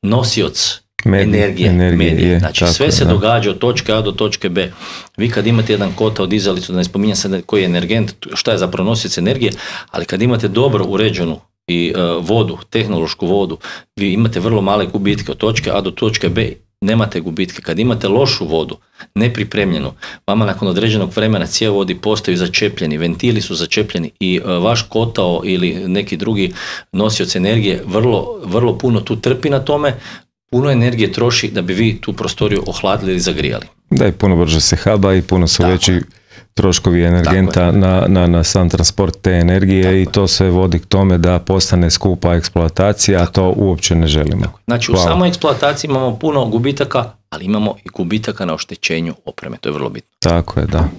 B: nosioc energije. Medije. Znači sve se događa od točke A do točke B. Vi kad imate jedan kotao, dizalicu, da ne spominjem sad koji je energent, šta je zapravo nosioc energije, ali kad imate dobro uređenu i vodu, tehnološku vodu, vi imate vrlo male gubitke od točke A do točke B, nemate gubitke. Kad imate lošu vodu, nepripremljenu, vama nakon određenog vremena cjevovodi postaju začepljeni, ventili su začepljeni i vaš kotao ili neki drugi nosioc energije vrlo puno tu trpi na tome, puno energije troši da bi vi tu prostoriju ohladili ili zagrijali.
A: Da, i puno brže se haba i puno su veći troškovi energenta na sam transport te energije i to sve vodi k tome da postane skupa eksploatacija, a to uopće ne želimo.
B: Znači u samoj eksploataciji imamo puno gubitaka, ali imamo i gubitaka na oštećenju opreme, to je vrlo bitno.
A: Tako je, da.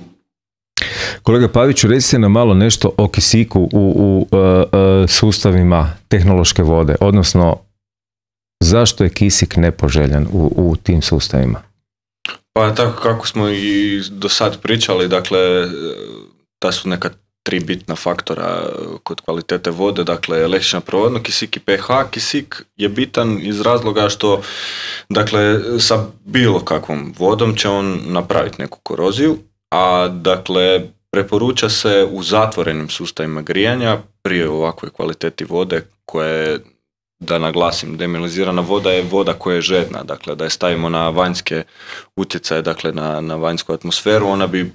A: Kolega Paviću, recite nam malo nešto o kisiku u sustavima tehnološke vode, odnosno zašto je kisik nepoželjan u tim sustavima?
C: Pa tako kako smo i do sad pričali, dakle, da su neka 3 bitna faktora kod kvalitete vode, dakle električna provodnost, kisik i pH. Kisik je bitan iz razloga što, dakle, sa bilo kakvom vodom će on napraviti neku koroziju, a dakle preporuča se u zatvorenim sustavima grijanja prije ovakve kvaliteti vode koja je, da naglasim, demineralizirana voda je voda koja je žedna, dakle da je stavimo na vanjske utjecaje, dakle na vanjsku atmosferu, ona bi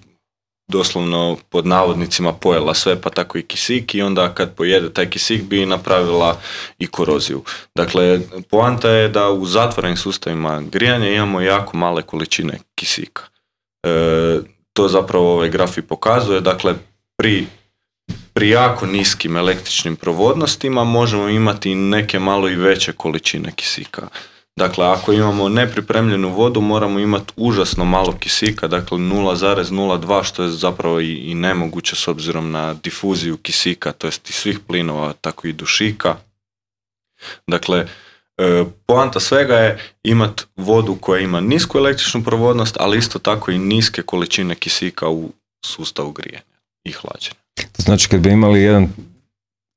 C: doslovno pod navodnicima pojela sve, pa tako i kisik, i onda kad pojede taj kisik bi napravila i koroziju. Dakle, poanta je da u zatvorenim sustavima grijanja imamo jako male količine kisika. To zapravo ovaj graf i pokazuje, dakle pri jako niskim električnim provodnostima možemo imati neke malo i veće količine kisika. Dakle, ako imamo nepripremljenu vodu, moramo imati užasno malo kisika, dakle 0,02, što je zapravo i nemoguće s obzirom na difuziju kisika, to jest i svih plinova, tako i dušika. Dakle, poanta svega je imati vodu koja ima nisku električnu provodnost, ali isto tako i niske količine kisika u sustavu grijanja i hlađenja.
A: To znači, kad bi imali jedan,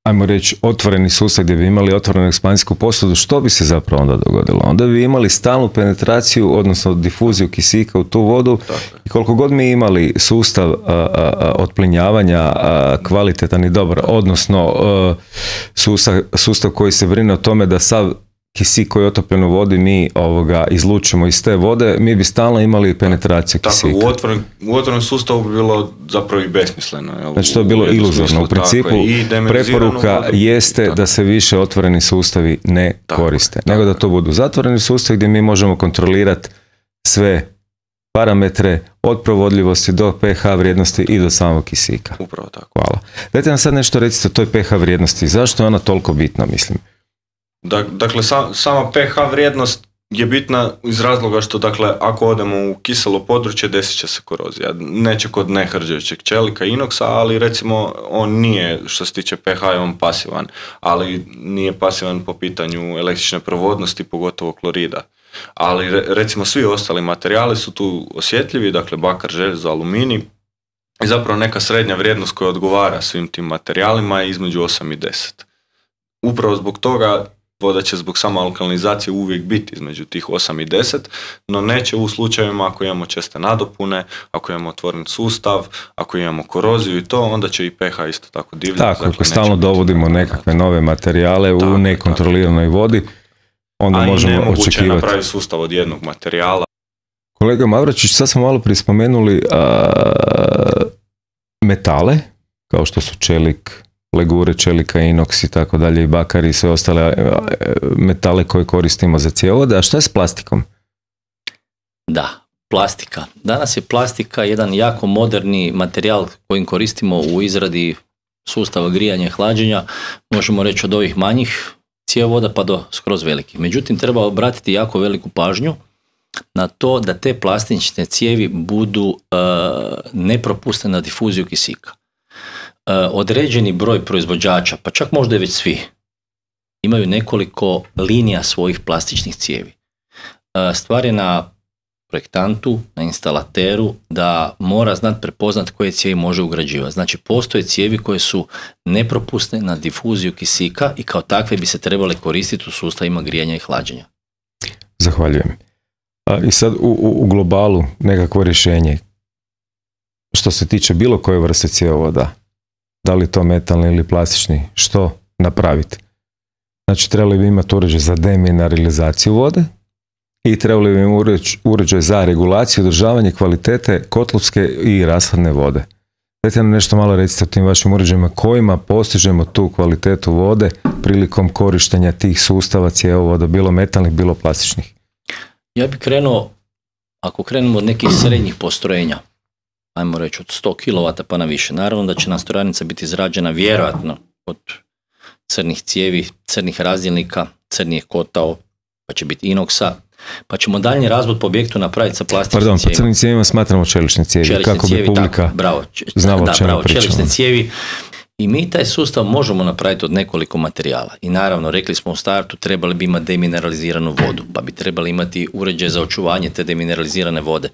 A: ajmo reći, otvoreni sustav gdje bi imali otvorenu ekspanzijsku posudu, što bi se zapravo onda dogodilo? Onda bi imali stalnu penetraciju, odnosno difuziju kisika u tu vodu. I koliko god mi imali sustav otplinjavanja kvalitetan i dobar, odnosno sustav koji se brine o tome da sav kisik koji je otopljen u vodi mi izlučimo iz te vode, mi bi stalno imali penetraciju kisika.
C: Tako, u otvorenom sustavu bi bilo zapravo i besmisleno. Jel?
A: Znači to je bilo iluzorno. U principu preporuka jeste da se više otvoreni sustavi ne koriste, nego da to budu zatvoreni sustavi gdje mi možemo kontrolirati sve parametre od provodljivosti do pH vrijednosti i do samog kisika.
C: Upravo tako.
A: Hvala. Dajte nam sad nešto recite o toj pH vrijednosti. Zašto je ona toliko bitna, mislim?
C: Dakle, sama pH vrijednost je bitna iz razloga što, dakle, ako odemo u kiselo područje, desit će se korozija. Neće kod nehrđajućeg čelika, inoksa, ali recimo on nije, što se tiče pH, je on pasivan, ali nije pasivan po pitanju električne provodnosti, pogotovo klorida. Ali recimo svi ostali materijali su tu osjetljivi, dakle bakar, željezo, aluminij, i zapravo neka srednja vrijednost koja odgovara svim tim materijalima je između 8 i 10. Upravo zbog toga voda će zbog samo alkalinizacije uvijek biti između tih 8 i 10, no neće u slučajevima ako imamo česte nadopune, ako imamo otvoren sustav, ako imamo koroziju i to, onda će i pH isto tako divljati.
A: Tako, ako stalno dovodimo nekakve nove materijale u nekontroliranoj vodi, onda možemo očekivati. A i nemoguće
C: napraviti sustav od jednog materijala.
A: Kolega Mavračić, sad smo malo prije spomenuli metale, kao što su čelik, legure, čelika, inoks i tako dalje, i bakar i sve ostale metale koje koristimo za cjevovode. A što je s plastikom?
B: Da, plastika. Danas je plastika jedan jako moderni materijal kojim koristimo u izradi sustava grijanja i hlađenja, možemo reći od ovih manjih cjevovoda pa do skroz velikih. Međutim, treba obratiti jako veliku pažnju na to da te plastične cijevi budu nepropusne na difuziju kisika. Određeni broj proizvođača, pa čak možda i već svi, imaju nekoliko linija svojih plastičnih cijevi. Stvar je na projektantu, na instalateru da mora znati prepoznat koje cijevi može ugrađivati. Znači, postoje cijevi koje su nepropusne na difuziju kisika i kao takve bi se trebale koristiti u sustavima grijanja i hlađenja.
A: Zahvaljujem. I sad u globalu nekakvo rješenje što se tiče bilo koje vrste cjevovoda, da li to metalni ili plastični, što napraviti? Znači, trebali bi imati uređaj za demineralizaciju vode i trebali bi imati uređaj za regulaciju i održavanje kvalitete kotlovske i rashladne vode. Dajte nam nešto malo recite o tim vašim uređajima kojima postižemo tu kvalitetu vode prilikom korištenja tih sustava cjevovoda, bilo metalnih, bilo plastičnih.
B: Ja bih krenuo, ako krenemo od nekih srednjih postrojenja, ajmo reći od 100 kW pa na više. Naravno da će nam strojarnica biti izrađena vjerojatno od crnih cijevi, crnih razdjelnika, crnih kotao, pa će biti inoksa, pa ćemo daljnji razvod po objektu napraviti sa plastičnim cijevima.
A: Pardon, po crnim cijevima smatramo čelične cijevi, kako bi publika znala o čemu pričamo.
B: Čelične cijevi. I mi taj sustav možemo napraviti od nekoliko materijala. I naravno, rekli smo u startu, trebali bi imati demineraliziranu vodu, pa bi trebali imati uređaj za očuvanje te demineralizirane vode.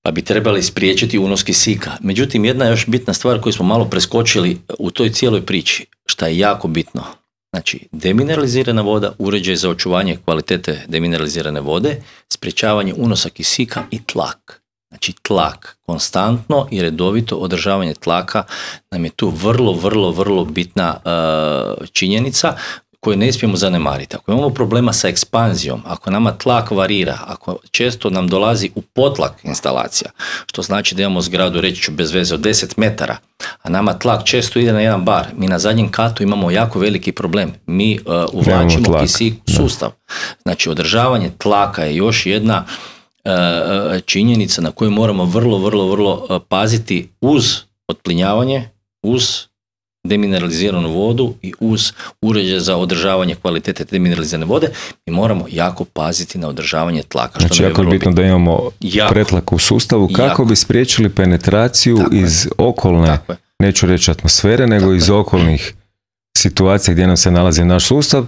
B: pa bi trebali spriječiti unos kisika. Međutim, jedna još bitna stvar koju smo malo preskočili u toj cijeloj priči, šta je jako bitno. Znači, demineralizirana voda, uređaj za očuvanje kvalitete demineralizirane vode, sprječavanje unosa kisika i tlak. Znači, tlak, konstantno i redovito održavanje tlaka nam je tu vrlo bitna činjenica koje ne smijemo zanemariti. Ako imamo problema sa ekspanzijom, ako nama tlak varira, ako često nam dolazi u potlak instalacija, što znači da imamo zgradu, reći ću bez veze, od 10 metara, a nama tlak često ide na jedan bar, mi na zadnjem katu imamo jako veliki problem. Mi uvlačimo kisik u sustav. Znači, održavanje tlaka je još jedna činjenica na koju moramo vrlo paziti uz otplinjavanje, uz demineraliziranu vodu i uz uređaj za održavanje kvalitete demineralizirane vode. Mi moramo jako paziti na održavanje tlaka.
A: Znači, jako je bitno da imamo pretlak u sustavu kako bi spriječili penetraciju iz okolne, neću reći atmosfere, nego iz okolnih situacija gdje nam se nalazi naš sustav,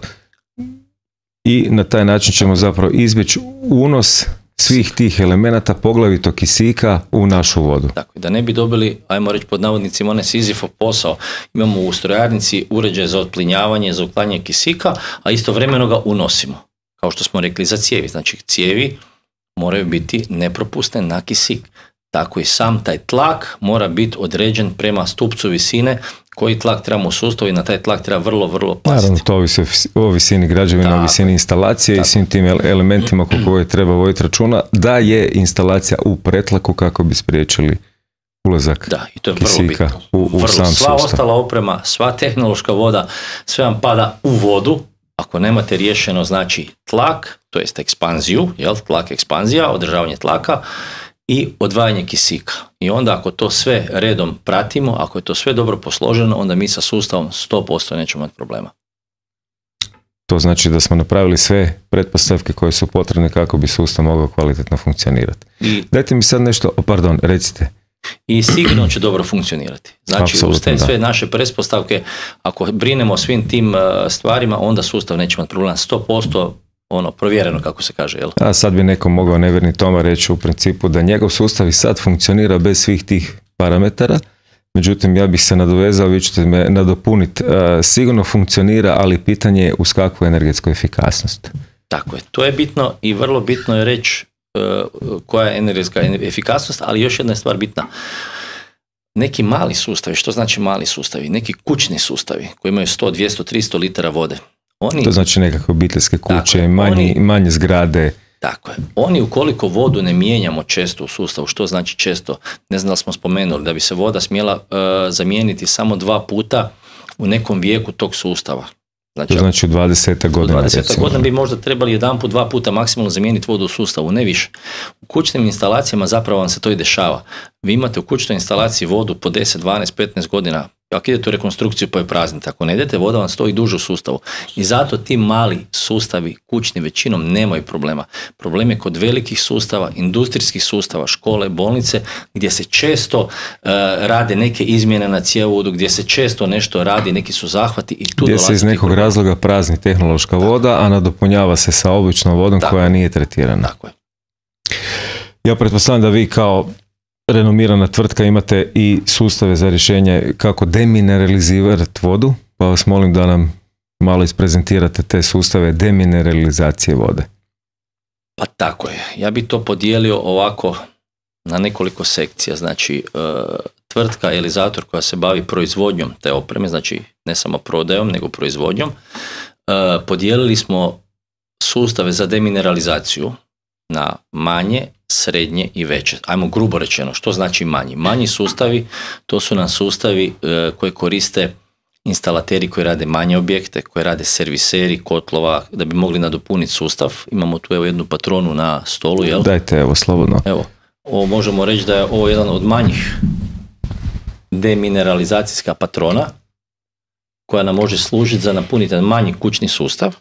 A: i na taj način ćemo zapravo izbjeći unos svih tih elemenata, poglavito kisika, u našu vodu.
B: Tako, da ne bi dobili, ajmo reći pod navodnicima, onaj Sizifov posao. Imamo u strojarnici uređaj za otplinjavanje, za uklanjanje kisika, a istovremeno ga unosimo. Kao što smo rekli za cijevi. Znači, cijevi moraju biti nepropusne na kisik. Tako i sam taj tlak mora biti određen prema stupcu visine, koji tlak trebamo u sustavu, i na taj tlak treba vrlo paziti.
A: Naravno, to ovisi o visini građevina, o visini instalacije i svim tim elementima oko koje treba voditi računa da je instalacija u pretlaku kako bi spriječili ulazak
B: i to je
A: kisika u sam sustav.
B: Sva ostala oprema, sva tehnološka voda, sve vam pada u vodu. Ako nemate riješeno, znači, tlak, to jest ekspanziju, tlak, ekspanzija, održavanje tlaka i odvajanje kisika. I onda ako to sve redom pratimo, ako je to sve dobro posloženo, onda mi sa sustavom 100% nećemo imati problema.
A: To znači da smo napravili sve pretpostavke koje su potrebne kako bi sustav mogao kvalitetno funkcionirati. Dajte mi sad nešto, recite.
B: I sigurno će dobro funkcionirati. Znači, uz te sve naše pretpostavke, ako brinemo o svim tim stvarima, onda sustav neće imati problema. 100% provjereno, kako se kaže, jel?
A: A sad bi neko mogao, nevjerni Toma, reći u principu da njegov sustav i sad funkcionira bez svih tih parametara. Međutim, ja bih se nadovezao, vi ćete me nadopuniti. Sigurno funkcionira, ali pitanje je uz kakvu energetsku efikasnost.
B: Tako je, to je bitno i vrlo bitno je reći koja je energetska efikasnost, ali još jedna je stvar bitna. Neki mali sustavi, što znači mali sustavi? Neki kućni sustavi koji imaju 100, 200, 300 litara vode. To
A: znači nekakve obiteljske kuće, manje zgrade.
B: Tako je. Oni, ukoliko vodu ne mijenjamo često u sustavu, što znači često, ne znam da smo spomenuli, da bi se voda smjela zamijeniti samo 2 puta u nekom vijeku tog sustava.
A: Znači, to znači u 20 godina.
B: U 20 godina bi možda trebali jedan put, 2 puta maksimalno zamijeniti vodu u sustavu, ne više. U kućnim instalacijama zapravo vam se to i dešava. Vi imate u kućnoj instalaciji vodu po 10, 12, 15 godina. Ako idete u rekonstrukciju pa je praznite, ako ne idete, voda vam stoji duže u sustavu. I zato ti mali sustavi, kućni, većinom nemaju problema. Problem je kod velikih sustava, industrijskih sustava, škole, bolnice, gdje se često rade neke izmjene na cjevovodu, gdje se često nešto radi, neki su zahvati i tu
A: gdje se iz nekog razloga prazni tehnološka voda, a nadopunjava se sa običnom vodom koja nije tretirana.
B: Tako je.
A: Ja pretpostavljam da vi kao renomirana tvrtka imate i sustave za rješenje kako demineralizirati vodu, pa vas molim da nam malo isprezentirate te sustave demineralizacije vode.
B: Pa tako je. Ja bi to podijelio ovako na nekoliko sekcija. Znači, tvrtka Elizator koja se bavi proizvodnjom te opreme, znači ne samo prodajom, nego proizvodnjom, podijelili smo sustave za demineralizaciju na manje, srednje i veće. Ajmo grubo rečeno, što znači manji? Manji sustavi, to su nam sustavi koje koriste instalateri koji rade manje objekte, koji rade serviseri, kotlova, da bi mogli nadopuniti sustav. Imamo tu jednu patronu na stolu, jel?
A: Dajte, slobodno.
B: Ovo možemo reći da je ovo jedan od manjih demineralizacijska patrona koja nam može služiti za napuniti manji kućni sustav.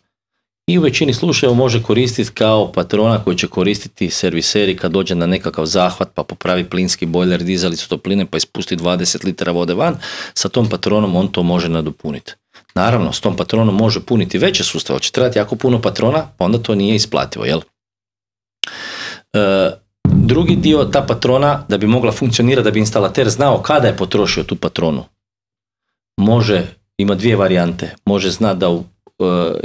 B: I u većini slučajeva može koristiti kao patrona koji će koristiti serviseri kad dođe na nekakav zahvat pa popravi plinski bojler, dizalicu topline pa ispusti 20 litara vode van. Sa tom patronom on to može nadopuniti. Naravno, s tom patronom može puniti veće sustave, će trebati jako puno patrona, pa onda to nije isplativo, jel? Drugi dio, ta patrona, da bi mogla funkcionirati, da bi instalater znao kada je potrošio tu patronu, ima dvije varijante. Može znati da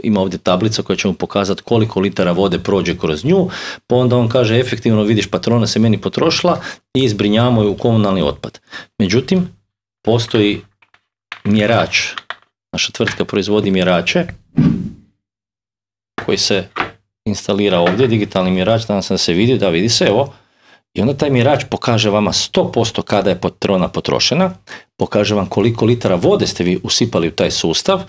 B: ima ovdje tablica koja će mu pokazati koliko litara vode prođe kroz nju, pa onda on kaže efektivno vidiš patrona se meni potrošila i zbrinjavamo ju u komunalni otpad. Međutim, postoji mjerač. Naša tvrtka proizvodi mjerače koji se instalira ovdje, digitalni mjerač, danas sam da se vidi, da vidi se, evo, i onda taj mjerač pokaže vama 100% kada je patrona potrošena, pokaže vam koliko litara vode ste vi usipali u taj sustav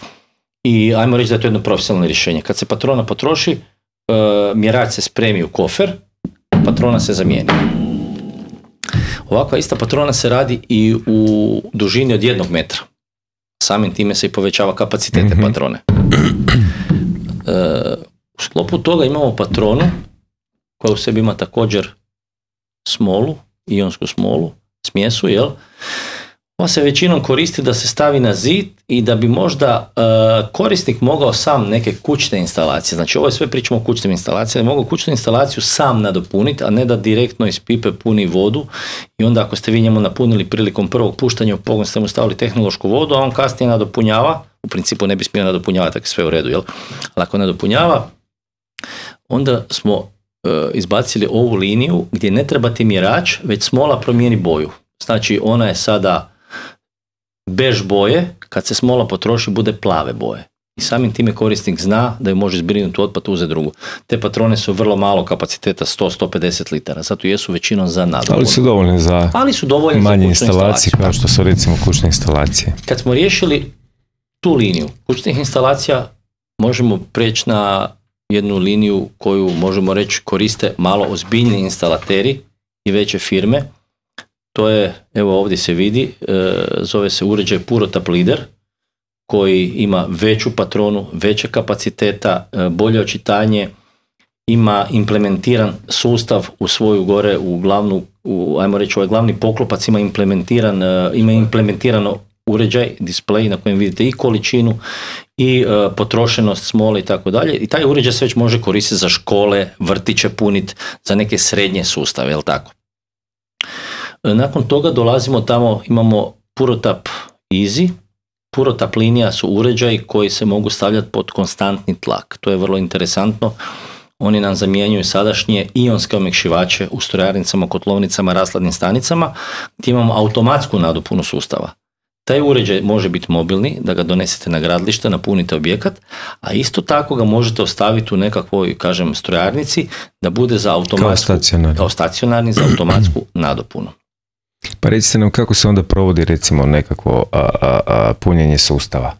B: i ajmo reći da je to jedno profesionalno rješenje. Kad se patrona potroši, mjerač se spremi u kofer, patrona se zamijeni. Ovakva ista patrona se radi i u dužini od 1 metra. Samim time se i povećava kapacitete patrone. U sklopu toga imamo patronu koja u sebi ima također smolu, ionsku smolu, smjesu, jel? Ona se većinom koristi da se stavi na zid i da bi možda korisnik mogao sam neke kućne instalacije, znači ovo je sve pričamo o kućnim instalacijama, da mogu kućnu instalaciju sam nadopuniti, a ne da direktno iz pipe puni vodu i onda ako ste vi njemu napunili prilikom prvog puštanja u pogon ste mu stavili tehnološku vodu, a on kasnije nadopunjava, u principu ne bi smio nadopunjavati, tako je sve u redu, jel? Ali ako nadopunjava, onda smo izbacili ovu liniju gdje ne treba ti mjerač, već smola promijeni boju. Znači ona je sada bež boje, kad se smola potroši bude plave boje. I samim time korisnik zna da ju može zbrinuti otpad, uzeti drugu. Te patrone su vrlo malo kapaciteta, 100-150 litara, zato jesu većinom za nadopunu.
A: Ali su dovoljni za manje instalacije, kao što su recimo kućne instalacije.
B: Kad smo riješili tu liniju kućnih instalacija, možemo preći na jednu liniju koju možemo reći koriste malo ozbiljni instalateri i veće firme. To je, evo ovdje se vidi, zove se uređaj PuroTap Leader, koji ima veću patronu, veće kapaciteta, bolje očitanje, ima implementiran sustav u svoju gore, u glavnu, ajmo reći ovaj glavni poklopac ima implementirano uređaj, display na kojem vidite i količinu i potrošenost smole i tako dalje. I taj uređaj se već može koristiti za škole, vrtiće puniti, za neke srednje sustave, jel tako? Nakon toga dolazimo tamo, imamo PuroTap Easy. PuroTap linija su uređaji koji se mogu stavljati pod konstantni tlak. To je vrlo interesantno. Oni nam zamjenjuju sadašnje ionske omekšivače u strojarnicama, kotlovnicama, rashladnim stanicama, gdje imamo automatsku nadopunu sustava. Taj uređaj može biti mobilni, da ga donesete na gradilište, napunite objekat, a isto tako ga možete ostaviti u nekakvoj, kažem, strojarnici da bude za automatsku, kao stacionarni za automatsku nadopunu.
A: Pa recite nam kako se onda provodi recimo nekakvo punjenje sustava?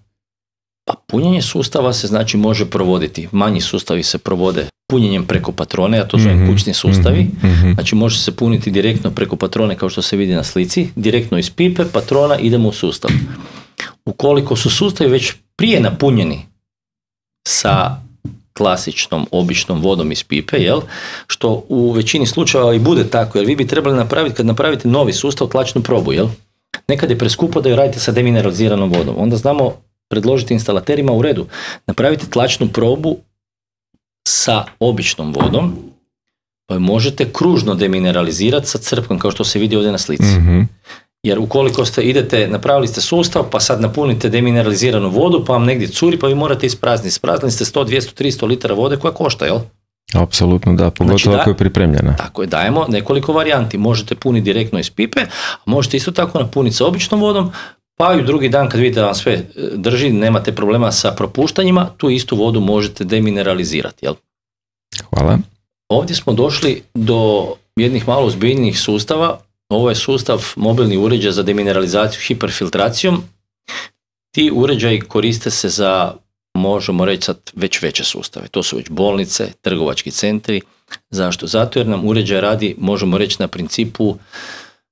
B: Pa punjenje sustava se znači može provoditi, manji sustavi se provode punjenjem preko patrone, a to su kućni sustavi, znači može se puniti direktno preko patrone kao što se vidi na slici, direktno iz pipe, patrona, idemo u sustav. Ukoliko su sustavi već prije napunjeni sa klasičnom, običnom vodom iz pipe, jel? Što u većini slučajeva i bude tako, jer vi bi trebali napraviti, kad napravite novi sustav, tlačnu probu, jel? Nekad je preskupo da ju radite sa demineraliziranom vodom, onda znamo predložiti instalaterima u redu, napravite tlačnu probu sa običnom vodom, pa možete kružno demineralizirati sa crpkom, kao što se vidi ovdje na slici. Jer ukoliko napravili ste sustav, pa sad napunite demineraliziranu vodu, pa vam negdje curi, pa vi morate isprazniti. Ispraznili ste 100, 200, 300 litara vode koja košta, jel?
A: Apsolutno da, pogotovo ako je pripremljena.
B: Tako je, dajemo nekoliko varijanti. Možete puniti direktno iz pipe, a možete isto tako napuniti sa običnom vodom, pa i drugi dan kad vidite da vam sve drži, nemate problema sa propuštanjima, tu istu vodu možete demineralizirati, jel?
A: Hvala.
B: Ovdje smo došli do jednih malo ozbiljnijih sustava. Ovo je sustav mobilni uređaj za demineralizaciju hiperfiltracijom. Ti uređaji koriste se za, možemo reći sad, već veće sustave. To su već bolnice, trgovački centri. Zašto? Zato jer nam uređaj radi, možemo reći, na principu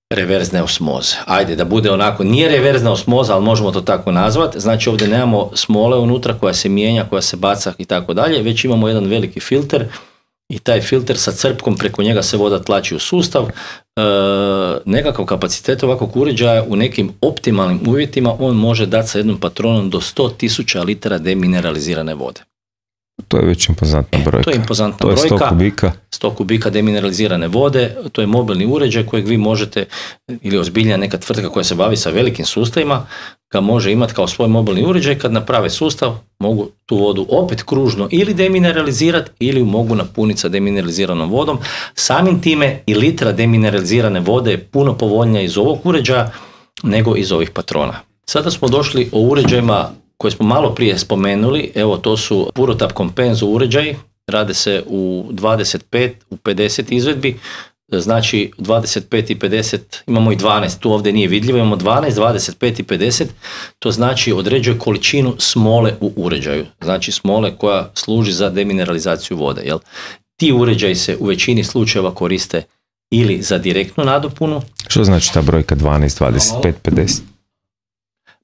B: reverzne osmoze. Ajde, da bude onako, nije reverzna osmoza, ali možemo to tako nazvati. Znači ovdje nemamo smole unutra koja se mijenja, koja se baca i tako dalje, već imamo jedan veliki filter i taj filter sa crpkom, preko njega se voda tlači u sustav. Nekakav kapacitet ovakvog uređaja u nekim optimalnim uvjetima on može dati sa jednom patronom do 100.000 litara demineralizirane vode.
A: To je već impozantna brojka.
B: To je impozantna
A: to je
B: brojka.
A: 100 kubika.
B: 100 kubika demineralizirane vode, to je mobilni uređaj kojeg vi možete, ili ozbiljna neka tvrtka koja se bavi sa velikim sustavima, ga može imati kao svoj mobilni uređaj, kad naprave sustav, mogu tu vodu opet kružno ili demineralizirati ili ju mogu napuniti sa demineraliziranom vodom. Samim time i litra demineralizirane vode je puno povoljnija iz ovog uređaja nego iz ovih patrona. Sada smo došli o uređajima koje smo malo prije spomenuli, evo to su Purotap Compenso uređaji, rade se u 25, u 50 izvedbi, znači 25 i 50, imamo i 12, tu ovdje nije vidljivo, imamo 12, 25 i 50, to znači određuje količinu smole u uređaju, znači smole koja služi za demineralizaciju vode. Jel? Ti uređaji se u većini slučajeva koriste ili za direktnu nadopunu.
A: Što znači ta brojka 12, 25, 50?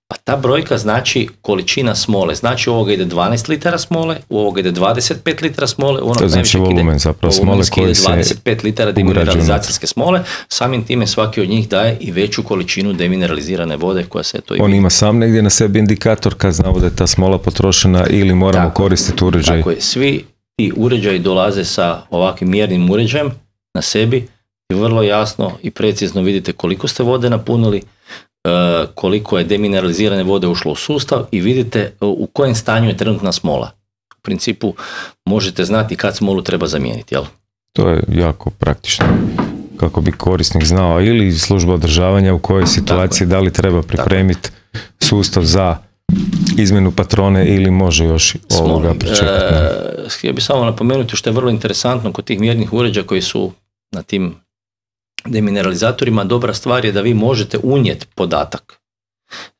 B: Pa ta brojka znači količina smole, znači ovoga ide 12 litara smole, u ovoga ide 25 litara smole, u onog
A: to znači volumen zapravo smole koji se
B: 25 litara demineralizacijske smole, samim time svaki od njih daje i veću količinu demineralizirane vode koja se to i
A: on ima sam negdje na sebi indikator kad znamo da je ta smola potrošena ili moramo koristiti uređaj.
B: Tako je, svi ti uređaji dolaze sa ovakvim mjernim uređajem na sebi i vrlo jasno i precizno vidite koliko ste vode napunili, koliko je demineralizirane vode ušlo u sustav i vidite u kojem stanju je trenutna smola. U principu možete znati kad smolu treba zamijeniti, jel?
A: To je jako praktično. Kako bi korisnik znao ili služba održavanja u kojoj situaciji da li treba pripremiti sustav za izmjenu patrone ili može još ovoga pričekati.
B: Htio bih samo napomenuti što je vrlo interesantno kod tih mjernih uređaja koji su na tim demineralizatorima, dobra stvar je da vi možete unijeti podatak.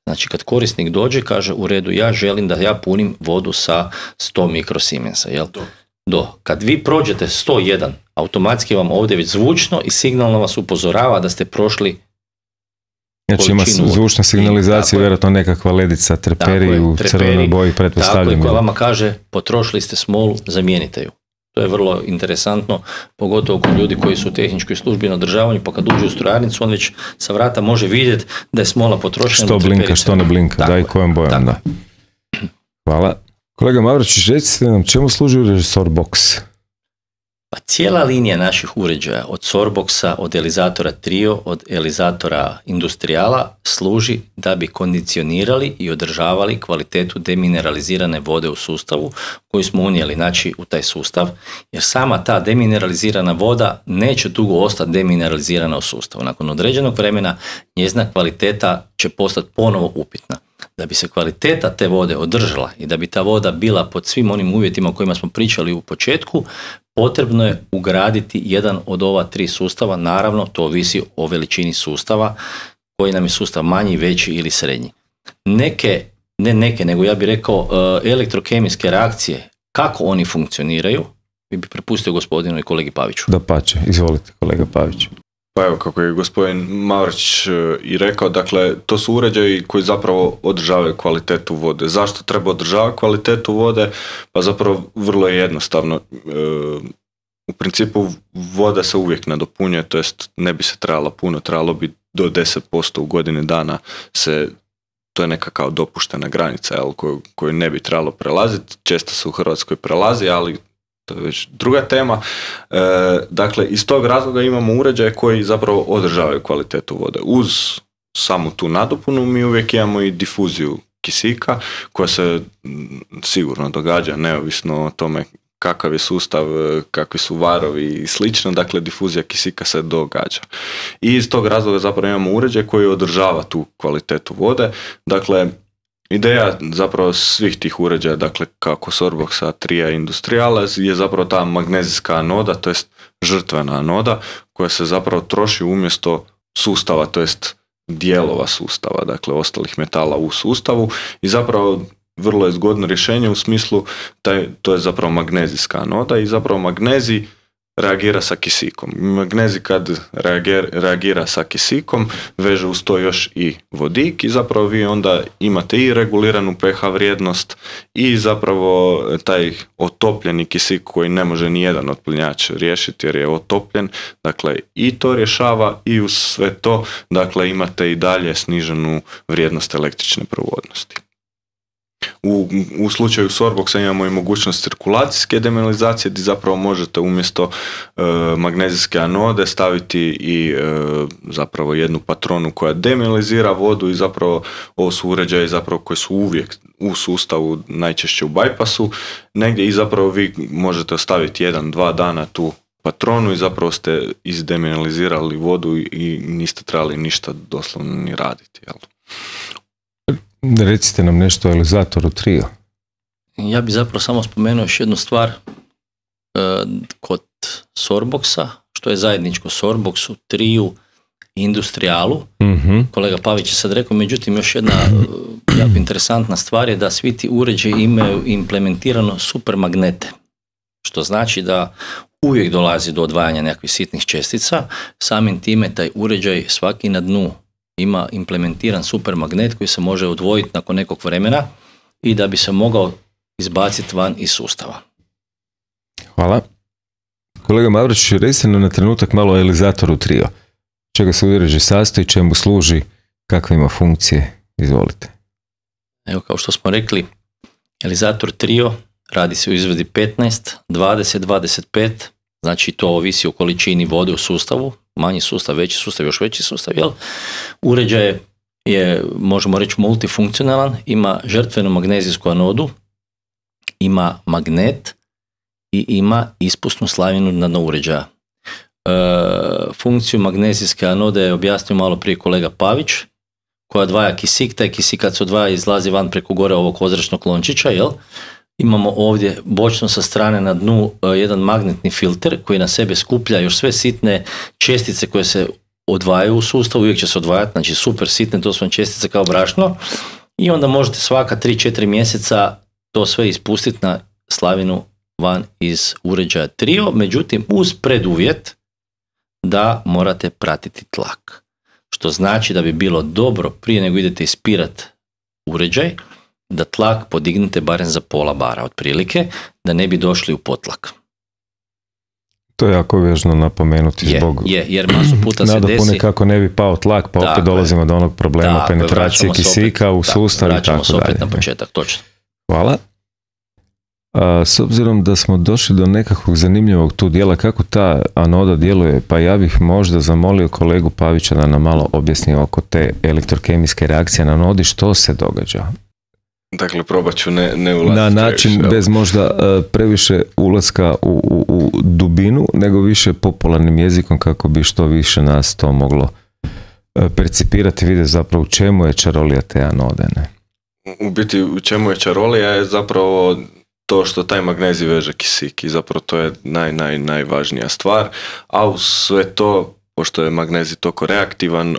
B: Znači kad korisnik dođe, kaže u redu, ja želim da ja punim vodu sa 100 mikrosiemensa, jel? Kad vi prođete 101, automatski vam ovdje već zvučno i signalno vas upozorava da ste prošli.
A: Znači ima zvučna signalizacija, vjerojatno nekakva ledica treperi u crvenoj boji, pretpostavljam.
B: Tako je, koja vama kaže potrošili ste smolu, zamijenite ju. To je vrlo interesantno, pogotovo kod ljudi koji su u tehničkoj službi na održavanju, pa kad uđe u strojarnicu, on već sa vrata može vidjeti da je smola potrošena.
A: Što blinka, što ne blinka, da i kojom bojom, da. Hvala. Kolega Mavričić, recite nam čemu služi uređaj Sorbox?
B: Pa cijela linija naših uređaja, od Sorboxa, od Elizatora Trio, od Elizatora Industriala, služi da bi kondicionirali i održavali kvalitetu demineralizirane vode u sustavu koju smo unijeli, znači, u taj sustav, jer sama ta demineralizirana voda neće dugo ostati demineralizirana u sustavu. Nakon određenog vremena njezina kvaliteta će postati ponovo upitna. Da bi se kvaliteta te vode održala i da bi ta voda bila pod svim onim uvjetima o kojima smo pričali u početku, potrebno je ugraditi jedan od ova 3 sustava, naravno to ovisi o veličini sustava, koji nam je sustav manji, veći ili srednji. Nego ja bih rekao elektrokemijske reakcije, kako oni funkcioniraju, bi prepustio gospodinu i kolegi Paviću.
A: Dapače, izvolite kolega Pavić.
C: Pa evo, kako je gospodin Mavrić i rekao, dakle, to su uređaji koji zapravo održavaju kvalitetu vode. Zašto treba održavati kvalitetu vode? Pa zapravo vrlo je jednostavno. U principu voda se uvijek nadopunjuje, to jest ne bi se trebala puno, trebalo bi do 10% u godini dana to je neka kao dopuštena granica, koju ne bi trebalo prelaziti. Često se u Hrvatskoj prelazi, ali to je već druga tema. Dakle, iz tog razloga imamo uređaje koji zapravo održavaju kvalitetu vode. Uz samu tu nadopunu mi uvijek imamo i difuziju kisika koja se sigurno događa neovisno o tome kakav je sustav, kakvi su varovi i slično, dakle difuzija kisika se događa. I iz tog razloga zapravo imamo uređaj koji održava tu kvalitetu vode. Dakle, ideja zapravo svih tih uređaja, dakle kako Sorboxa, Tria, Industriala, je zapravo ta magnezijska anoda, to jest žrtvena anoda, koja se zapravo troši umjesto sustava, to jest dijelova sustava, dakle ostalih metala u sustavu i zapravo vrlo je zgodno rješenje u smislu to je zapravo magnezijska anoda i zapravo magnezij reagira sa kisikom. Magnezij kad reagira sa kisikom veže uz to još i vodik i zapravo vi onda imate i reguliranu pH vrijednost i zapravo taj otopljeni kisik koji ne može ni jedan otpljenjač riješiti jer je otopljen, dakle i to rješava i uz sve to dakle imate i dalje sniženu vrijednost električne provodnosti. U slučaju Sorboxa imamo i mogućnost cirkulacijske demineralizacije gdje zapravo možete umjesto magnezijske anode staviti i zapravo jednu patronu koja demineralizira vodu i zapravo ovo su uređaji zapravo koji su uvijek u sustavu, najčešće u bypassu negdje i zapravo vi možete ostaviti 1-2 dana tu patronu i zapravo ste izdemineralizirali vodu i niste trebali ništa doslovno ni raditi. Jel?
A: Recite nam nešto o elizatoru Trio.
B: Ja bih zapravo samo spomenuo još jednu stvar kod Sorboxa, što je zajedničko Sorboxu, Triju i Industrialu. Kolega Pavić je sad rekao, međutim još jedna jako interesantna stvar je da svi ti uređaji imaju implementirano supermagnete, što znači da uvijek dolazi do odvajanja nekakvih sitnih čestica, samim time taj uređaj svaki na dnu ima implementiran supermagnet koji se može odvojiti nakon nekog vremena i da bi se mogao izbaciti van iz sustava.
A: Hvala. Kolega Mavrić, recite nam na trenutak malo o elizatoru Trio. Čega se uređaj sastoji, čemu služi, kakve ima funkcije? Izvolite.
B: Evo, kao što smo rekli, elizator Trio radi se u izvedbi 15, 20, 25, znači to ovisi o količini vode u sustavu, manji sustav, veći sustav, još veći sustav, jel? Uređaj je, možemo reći, multifunkcionalan, ima žrtvenu magnezijsku anodu, ima magnet i ima ispusnu slavinu na dnu uređaja. Funkciju magnezijske anode je objasnio malo prije kolega Pavić, koja odvaja kisik, taj kisik kad se odvaja izlazi van preko gore ovog ozračnog lončića, jel? Imamo ovdje bočno sa strane na dnu jedan magnetni filter koji na sebe skuplja još sve sitne čestice koje se odvajaju u sustavu, uvijek će se odvajati, znači super sitne, to su čestice kao brašno i onda možete svaka 3-4 mjeseca to sve ispustiti na slavinu van iz uređaja Trio, međutim uz preduvjet da morate pratiti tlak. Što znači da bi bilo dobro prije nego idete ispirati uređaj, da tlak podignete barem za pola bara otprilike, da ne bi došli u potlak.
A: To je jako važno napomenuti zbog
B: jer masu puta se desi...
A: Nadopune kako ne bi pao tlak, pa opet dolazimo do onog problema penetracije kisika u sustav i tako dalje.
B: Vraćamo se opet na početak, točno.
A: Hvala. S obzirom da smo došli do nekakvog zanimljivog tu dijela, kako ta anoda djeluje, pa ja bih možda zamolio kolegu Pavića da nam malo objasni oko te elektrokemijske reakcije na anodi, što se događa.
C: Dakle, probat ću ne ulaziti
A: na način
C: previše,
A: bez možda previše ulaska u dubinu, nego više popularnim jezikom kako bi što više nas to moglo percipirati, vidjeti zapravo u čemu je čarolija te anode. Ne?
C: U biti u čemu je čarolija je zapravo to što taj magnezij veže kisik i zapravo to je najvažnija stvar, a uz sve to, pošto je magnezij toliko reaktivan,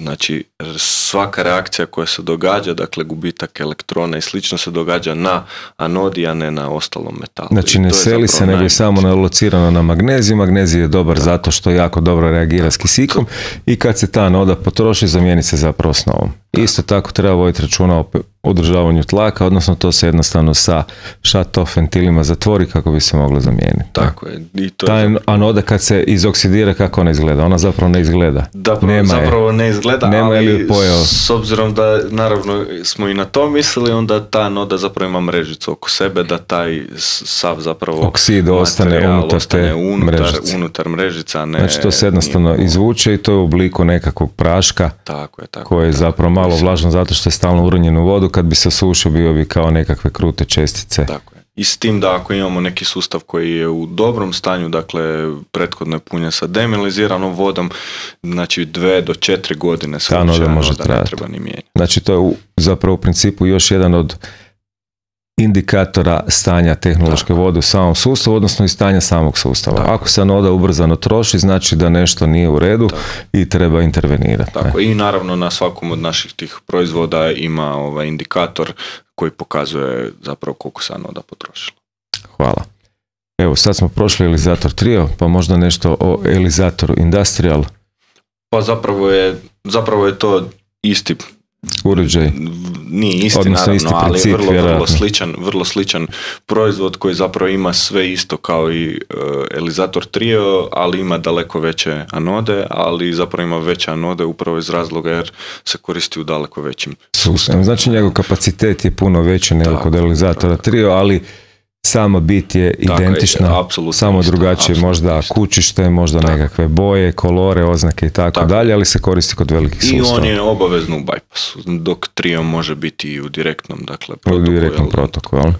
C: znači svaka reakcija koja se događa, dakle gubitak elektrona i slično se događa na anodi, a ne na ostalom metalu.
A: Znači ne seli se, nego je samo alocirano na magnezij. Magnezij je dobar zato što jako dobro reagira s kisikom i kad se ta anoda potroši, zamijeni se zapravo s novom. Isto tako treba voditi računa o održavanju tlaka, odnosno to se jednostavno sa shut-off ventilima zatvori kako bi se moglo zamijeniti.
C: Tako je. I to
A: ta anoda kad se izoksidira, kako ona izgleda? Ona zapravo ne izgleda.
C: Zapravo ne izgleda,
A: nema,
C: ali s obzirom da naravno smo i na to mislili, onda ta anoda zapravo ima mrežicu oko sebe, da taj sav zapravo
A: oksid ostane
C: unutar mrežica. Ne,
A: znači to se jednostavno izvuče i to je u obliku nekakvog praška koji je zapravo malo vlažan zato što je stalno uronjen u vodu, kad bi se osušio bio bi kao nekakve krute čestice.
C: Tako je. I s tim da ako imamo neki sustav koji je u dobrom stanju, dakle prethodno je punjen sa demineraliziranom vodom, znači 2 do 4 godine se
A: anoda može trajati.
C: Ne treba ni mijenjati.
A: Znači to je zapravo u principu još jedan od indikatora stanja tehnološke vode u samom sustavu, odnosno i stanja samog sustava. Ako se anoda ubrzano troši, znači da nešto nije u redu i treba intervenirati.
C: Tako. I naravno na svakom od naših tih proizvoda ima indikator koji pokazuje zapravo koliko se anoda potrošila.
A: Hvala. Evo, sad smo prošli elizator Trio, pa možda nešto o elizatoru Industrial.
C: Pa zapravo je to
A: uređaj.
C: Nije isti,
A: odnosno,
C: naravno, ali
A: princip,
C: vrlo sličan proizvod koji zapravo ima sve isto kao i Elizator Trio, ali ima daleko veće anode, ali zapravo ima veće anode upravo iz razloga jer se koristi u daleko većim sustavima.
A: Znači njegov kapacitet je puno veći nego kod Elizatora Trio, ali sama bit je identična, samo drugačije, možda kućište, možda nekakve boje, kolore, oznake i tako dalje, ali se koristi kod velikih sustava.
C: I on je obavezno u bypassu, dok Trio može biti i u direktnom, dakle, protoku.
A: U direktnom protoku, jel?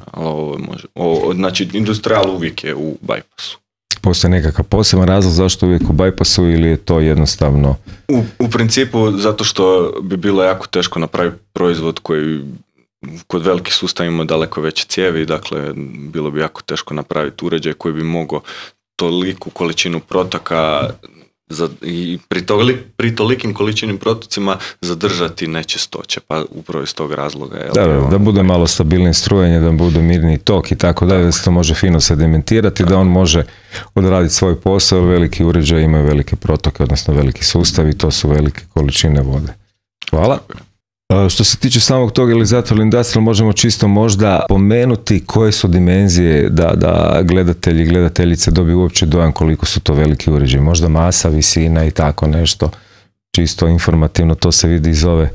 C: Znači, Industrial uvijek je u bypassu.
A: Postoji nekakav poseban razlog zašto uvijek u bypassu ili je to jednostavno?
C: U principu, zato što bi bilo jako teško napraviti proizvod koji kod velikih sustava ima daleko veće cijevi, dakle bilo bi jako teško napraviti uređaj koji bi mogao toliku količinu protoka i pri tolikim količinim protocima zadržati nečistoće, pa upravo iz tog razloga.
A: Da bude malo stabilnije strujanje, da bude mirniji tok i tako dalje, da se to može fino sedimentirati, da on može odraditi svoj posao, veliki uređaj imaju velike protoke, odnosno veliki sustav i to su velike količine vode. Hvala. Što se tiče samog tog Elizator Industrial, možemo čisto možda pomenuti koje su dimenzije da gledatelji i gledateljice dobiju uopće dojam koliko su to veliki uređaji. Možda masa, visina i tako nešto. Čisto informativno, to se vidi iz ove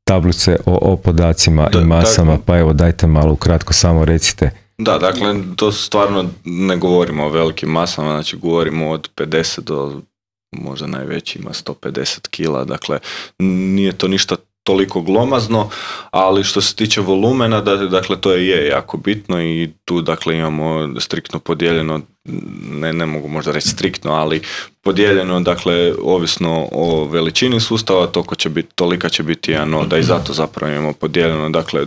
A: tablice o podacima i masama, pa evo dajte malo ukratko samo recite.
C: Da, dakle, to stvarno ne govorimo o velikim masama, znači govorimo od 50 do možda najveći ima 150 kila, dakle nije to ništa toliko glomazno, ali što se tiče volumena, dakle to je jako bitno i tu dakle imamo striktno podijeljeno, ne mogu možda reći striktno, ali podijeljeno, dakle ovisno o veličini sustava, tolika će biti anoda i zato zapravo imamo podijeljeno, dakle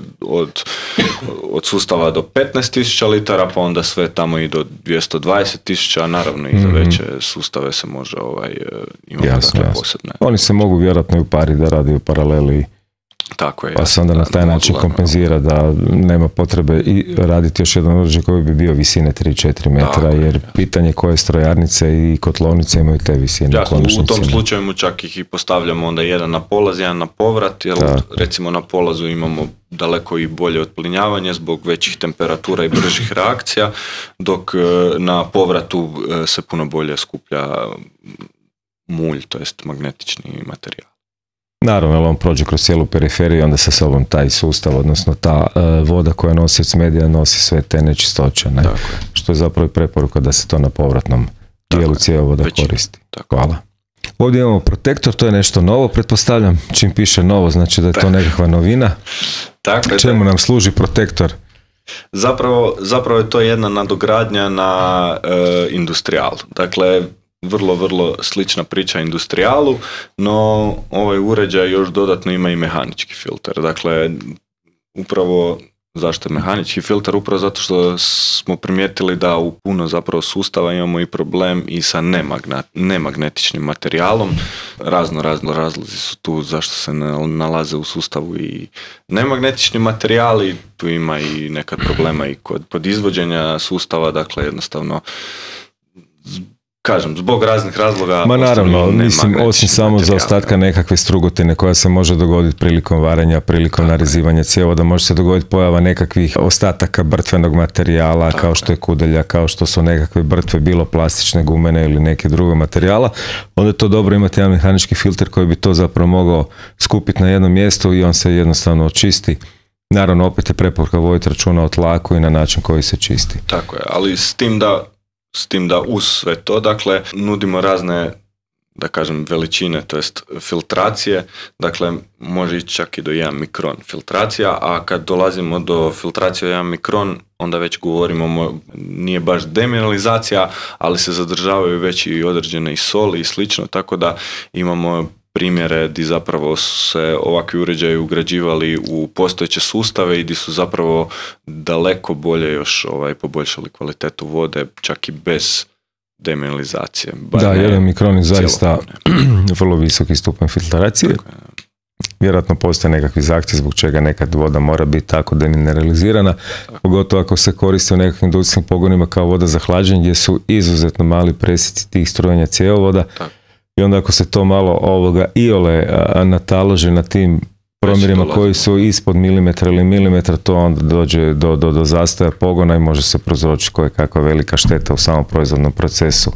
C: od sustava do 15.000 litara, pa onda sve tamo i do 220.000, a naravno i za veće sustave se može imati dakle posebne.
A: Oni se mogu vjerojatno i u pari da radi u paraleli.
C: Tako je,
A: pa se onda na taj način kompenzira da nema potrebe i raditi još jedan uređaj koji bi bio visine 3-4 metra, jer pitanje koje strojarnice i kotlovnice imaju te visine.
C: Jasno, u tom slučaju čak ih i postavljamo onda jedan na polaz, jedan na povrat, jer recimo na polazu imamo daleko i bolje otplinjavanje zbog većih temperatura i bržih reakcija, dok na povratu se puno bolje skuplja mulj, to jest magnetični materijal.
A: Naravno, on prođe kroz cijelu periferiju i onda sa sobom taj sustav, odnosno ta voda koja nosi od medija nosi sve te nečistoće, ne? Što je zapravo preporuka da se to na povratnom dijelu cjevovoda koristi. Hvala. Ovdje imamo protektor, to je nešto novo, pretpostavljam, čim piše novo, znači da je to nekakva novina. Čemu nam služi protektor?
C: Zapravo je to jedna nadogradnja na Industrial. Dakle, vrlo slična priča Industrialu, no ovaj uređaj još dodatno ima i mehanički filter. Dakle, upravo zašto je mehanički filter? Upravo zato što smo primijetili da u puno zapravo sustava imamo i problem i sa nemagnetičnim materijalom. Razlozi su tu zašto se nalaze u sustavu i nemagnetični materijali, tu ima i nekad problema i kod izvođenja sustava, dakle jednostavno kažem, zbog raznih razloga.
A: Ma naravno, mislim, osim samo za ostatka nekakve strugotine koja se može dogoditi prilikom varenja, prilikom narezivanja cjevovoda, može se dogoditi pojava nekakvih ostataka brtvenog materijala, kao što je kudelja, kao što su nekakve brtve, bilo plastične, gumene ili neke druge materijala. Onda je to dobro imati jedan mehanički filter koji bi to zapravo mogao skupiti na jednom mjestu i on se jednostavno očisti. Naravno, opet je preporuka voditi računa o tlaku i na način koji se čisti.
C: Tako je, ali s tim da uz sve to, dakle, nudimo razne, da kažem, veličine, to jest filtracije, dakle, može ići čak i do 1 mikron filtracija, a kad dolazimo do filtracije 1 mikron, onda već govorimo, nije baš demineralizacija, ali se zadržavaju već i određene i soli i slično, tako da imamo primjere gdje zapravo se ovakvi uređaji ugrađivali u postojeće sustave i gdje su zapravo daleko bolje još poboljšali kvalitetu vode, čak i bez demineralizacije.
A: Da, 1 mikron je zaista vrlo visoki stupanj filtracije. Vjerojatno postoje nekakvi zahtjev zbog čega nekad voda mora biti tako demineralizirana, pogotovo ako se koristi u nekakvim industrijskim pogonima kao voda za hlađenje gdje su izuzetno mali presici tih strujanja cjevovoda. I onda ako se to malo iole nataloži na tim promjerima koji su ispod milimetra ili milimetra, to onda dođe do zastoja pogona i može se prouzročiti koja kakva velika šteta u samom proizvodnom procesu.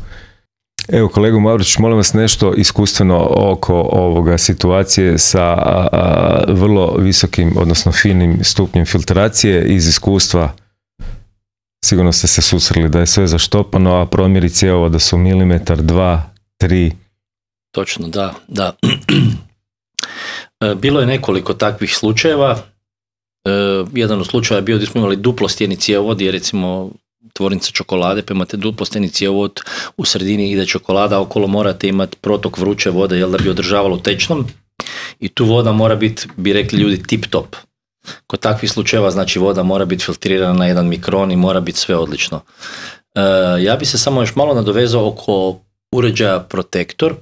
A: Evo, kolegu Mavrić, molim vas nešto iskustveno oko ovoga situacije sa vrlo visokim, odnosno finim stupnjem filtracije. Iz iskustva sigurno ste se susreli da je sve zaštopano, a promjeri cjevovoda su milimetar, 2, 3.
B: Točno, da. Bilo je nekoliko takvih slučajeva. Jedan od slučaja je bio gdje smo imali duplostjeni cjevovod, jer recimo tvornica čokolade, pa imate duplostjeni cjevovod, u sredini ide čokolada, okolo morate imati protok vruće vode, da bi održavalo u tečnom, i tu voda mora biti, bi rekli ljudi, tip top. Kod takvih slučajeva, znači, voda mora biti filtrirana na 1 mikron i mora biti sve odlično. Ja bi se samo još malo nadovezao oko uređaja protektor.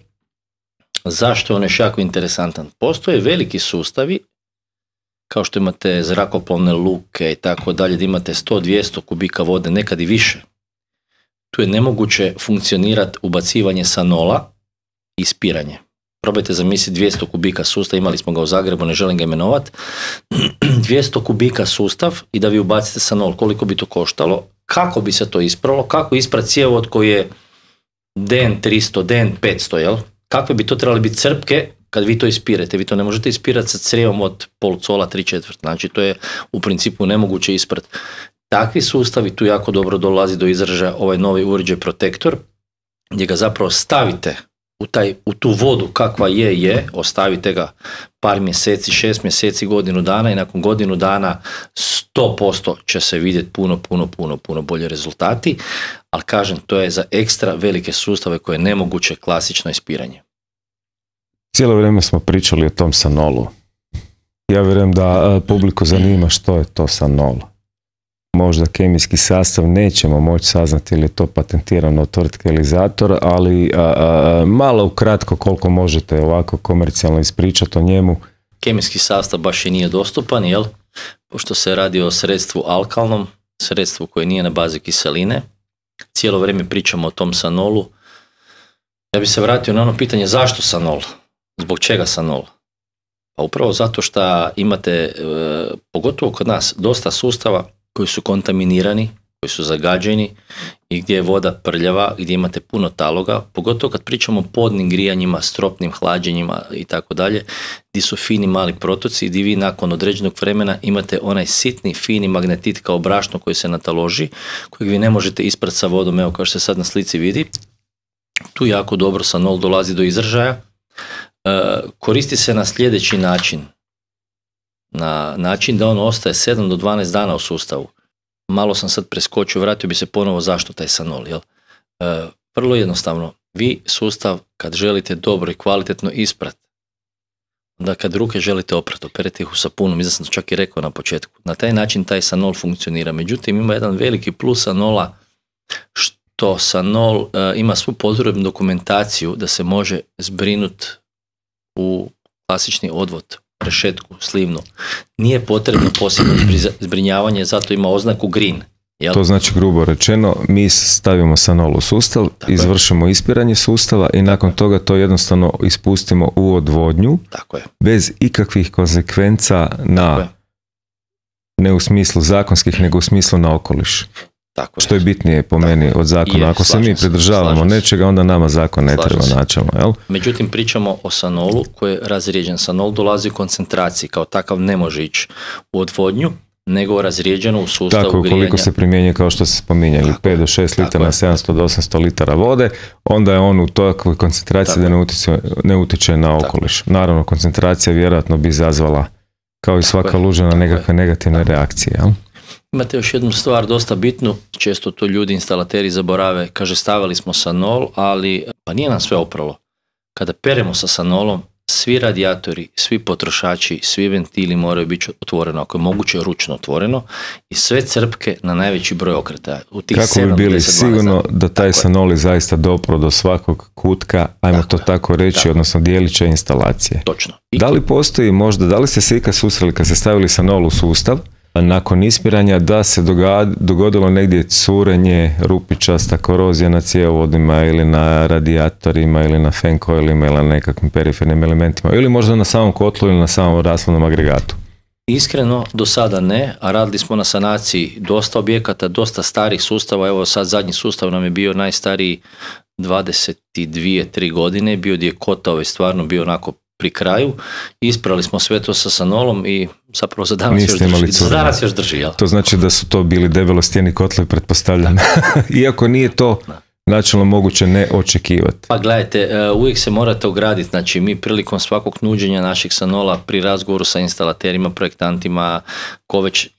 B: Zašto je on još jako interesantan? Postoje veliki sustavi, kao što imate zrakoplovne luke i tako dalje, da imate 100-200 kubika vode, nekad i više. Tu je nemoguće funkcionirati ubacivanje sanola i ispiranje. Probajte zamisliti 200 kubika sustav, imali smo ga u Zagrebu, ne želim ga imenovati. 200 kubika sustav i da vi ubacite sanol, koliko bi to koštalo, kako bi se to ispralo, kako isprati cjevovod koji je DN 300, DN 500, jel? Kakve bi to trebali biti crpke kad vi to ispirete? Vi to ne možete ispirati sa crijevom od pol cola, 3/4, znači to je u principu nemoguće isprati. Takvi sustavi, tu jako dobro dolazi do izražaja ovaj novi uređaj protektor, gdje ga zapravo stavite u tu vodu kakva je, ostavite ga par mjeseci, 6 mjeseci, godinu dana, i nakon godinu dana 100% će se vidjeti puno bolje rezultati, ali kažem, to je za ekstra velike sustave koje je nemoguće klasično ispiranje.
A: Cijelo vrijeme smo pričali o tom sanolu. Ja vjerujem da publiku zanima što je to sanol. Možda kemijski sastav nećemo moći saznati ili je to patentirano od tvrtke ili Zator, ali malo ukratko koliko možete ovako komercijalno ispričati o njemu.
B: Kemijski sastav baš i nije dostupan, jel? Pošto se radi o sredstvu alkalnom, sredstvu koje nije na bazi kiseline. Cijelo vrijeme pričamo o tom sanolu. Ja bih se vratio na ono pitanje zašto sanol? Zbog čega sanol? Pa upravo zato što imate, pogotovo kod nas, dosta sustava koji su kontaminirani, koji su zagađeni i gdje je voda prljava, gdje imate puno taloga, pogotovo kad pričamo o podnim grijanjima, stropnim hlađenjima i tako dalje, gdje su fini mali protoci, gdje vi nakon određenog vremena imate onaj sitni, fini magnetit kao brašno koji se nataloži, kojeg vi ne možete isprati sa vodom, evo kao što se sad na slici vidi. Tu jako dobro sanol dolazi do izražaja. Koristi se na sljedeći način. Na način da on ostaje 7 do 12 dana u sustavu. Malo sam sad preskočio, vratio bi se ponovo zašto taj sanol. Jel? Vrlo jednostavno, vi sustav kad želite dobro i kvalitetno isprati, onda kad ruke želite oprati, operete ih u sapunu, mislim sam to čak i rekao na početku. Na taj način taj sanol funkcionira. Međutim, ima jedan veliki plus sanola, što sanol ima svu potrebnu dokumentaciju da se može zbrinuti u klasični odvod, rešetku, slivnu. Nije potrebno posebno zbrinjavanje, zato ima oznaku green. Jel?
A: To znači, grubo rečeno, mi stavimo sanol u sustav, izvršimo ispiranje sustava i nakon toga to jednostavno ispustimo u odvodnju, bez ikakvih konsekvenca ne u smislu zakonskih, nego u smislu na okoliš. Što je bitnije po meni od zakona. Ako se mi pridržavamo nečega, onda nama zakon ne treba načelno. Jel?
B: Međutim, pričamo o sanolu koji je razrijeđen. Sanol dolazi u koncentraciji, kao takav ne može ići u odvodnju, nego razrijeđeno u sustavu grijanja. Tako, ukoliko se primjenjuje, kao što se spominjali, 5 do 6 litara na 700 do 800 litara vode, onda je on u takvoj koncentraciji da ne utiče na okoliš. Naravno, koncentracija vjerojatno bi izazvala, kao i svaka lužena, nekakve negativne reakcije. Jel? Imate još jednu stvar dosta bitnu, često to ljudi, instalateri zaborave, kaže stavili smo sanol, ali pa nije nam sve opralo. Kada peremo sa sanolom, svi radijatori, svi potrošači, svi ventili moraju biti otvoreno, ako je moguće ručno otvoreno, i sve crpke na najveći broj okretaja. U tih
A: kako 7, bi bili 10, sigurno da taj sanol je zaista dopro do svakog kutka, ajmo to tako reći, odnosno dijelića instalacije.
B: Točno.
A: Da li postoji možda, da li ste se ikad susreli kad ste stavili sanol u sustav, nakon ispiranja da se dogodilo negdje curenje, rupičasta korozija na cjevovodima ili na radijatorima ili na fan coilima ili na nekakvim perifernim elementima ili možda na samom kotlu ili na samom rashodnom agregatu?
B: Iskreno, do sada ne, a radili smo na sanaciji dosta objekata, dosta starih sustava. Evo sad zadnji sustav nam je bio najstariji 22-3 godine, bio gdje je kotao i stvarno bio onako pri kraju. Isprali smo sve to sa sanolom i zapravo za danas još drži. Jel?
A: To znači da su to bili debelostjeni kotlovi, pretpostavljam. Iako nije to načelno moguće ne očekivati.
B: Pa gledajte, uvijek se morate ograditi, znači mi prilikom svakog nuđenja naših sanola pri razgovoru sa instalaterima, projektantima, ko već,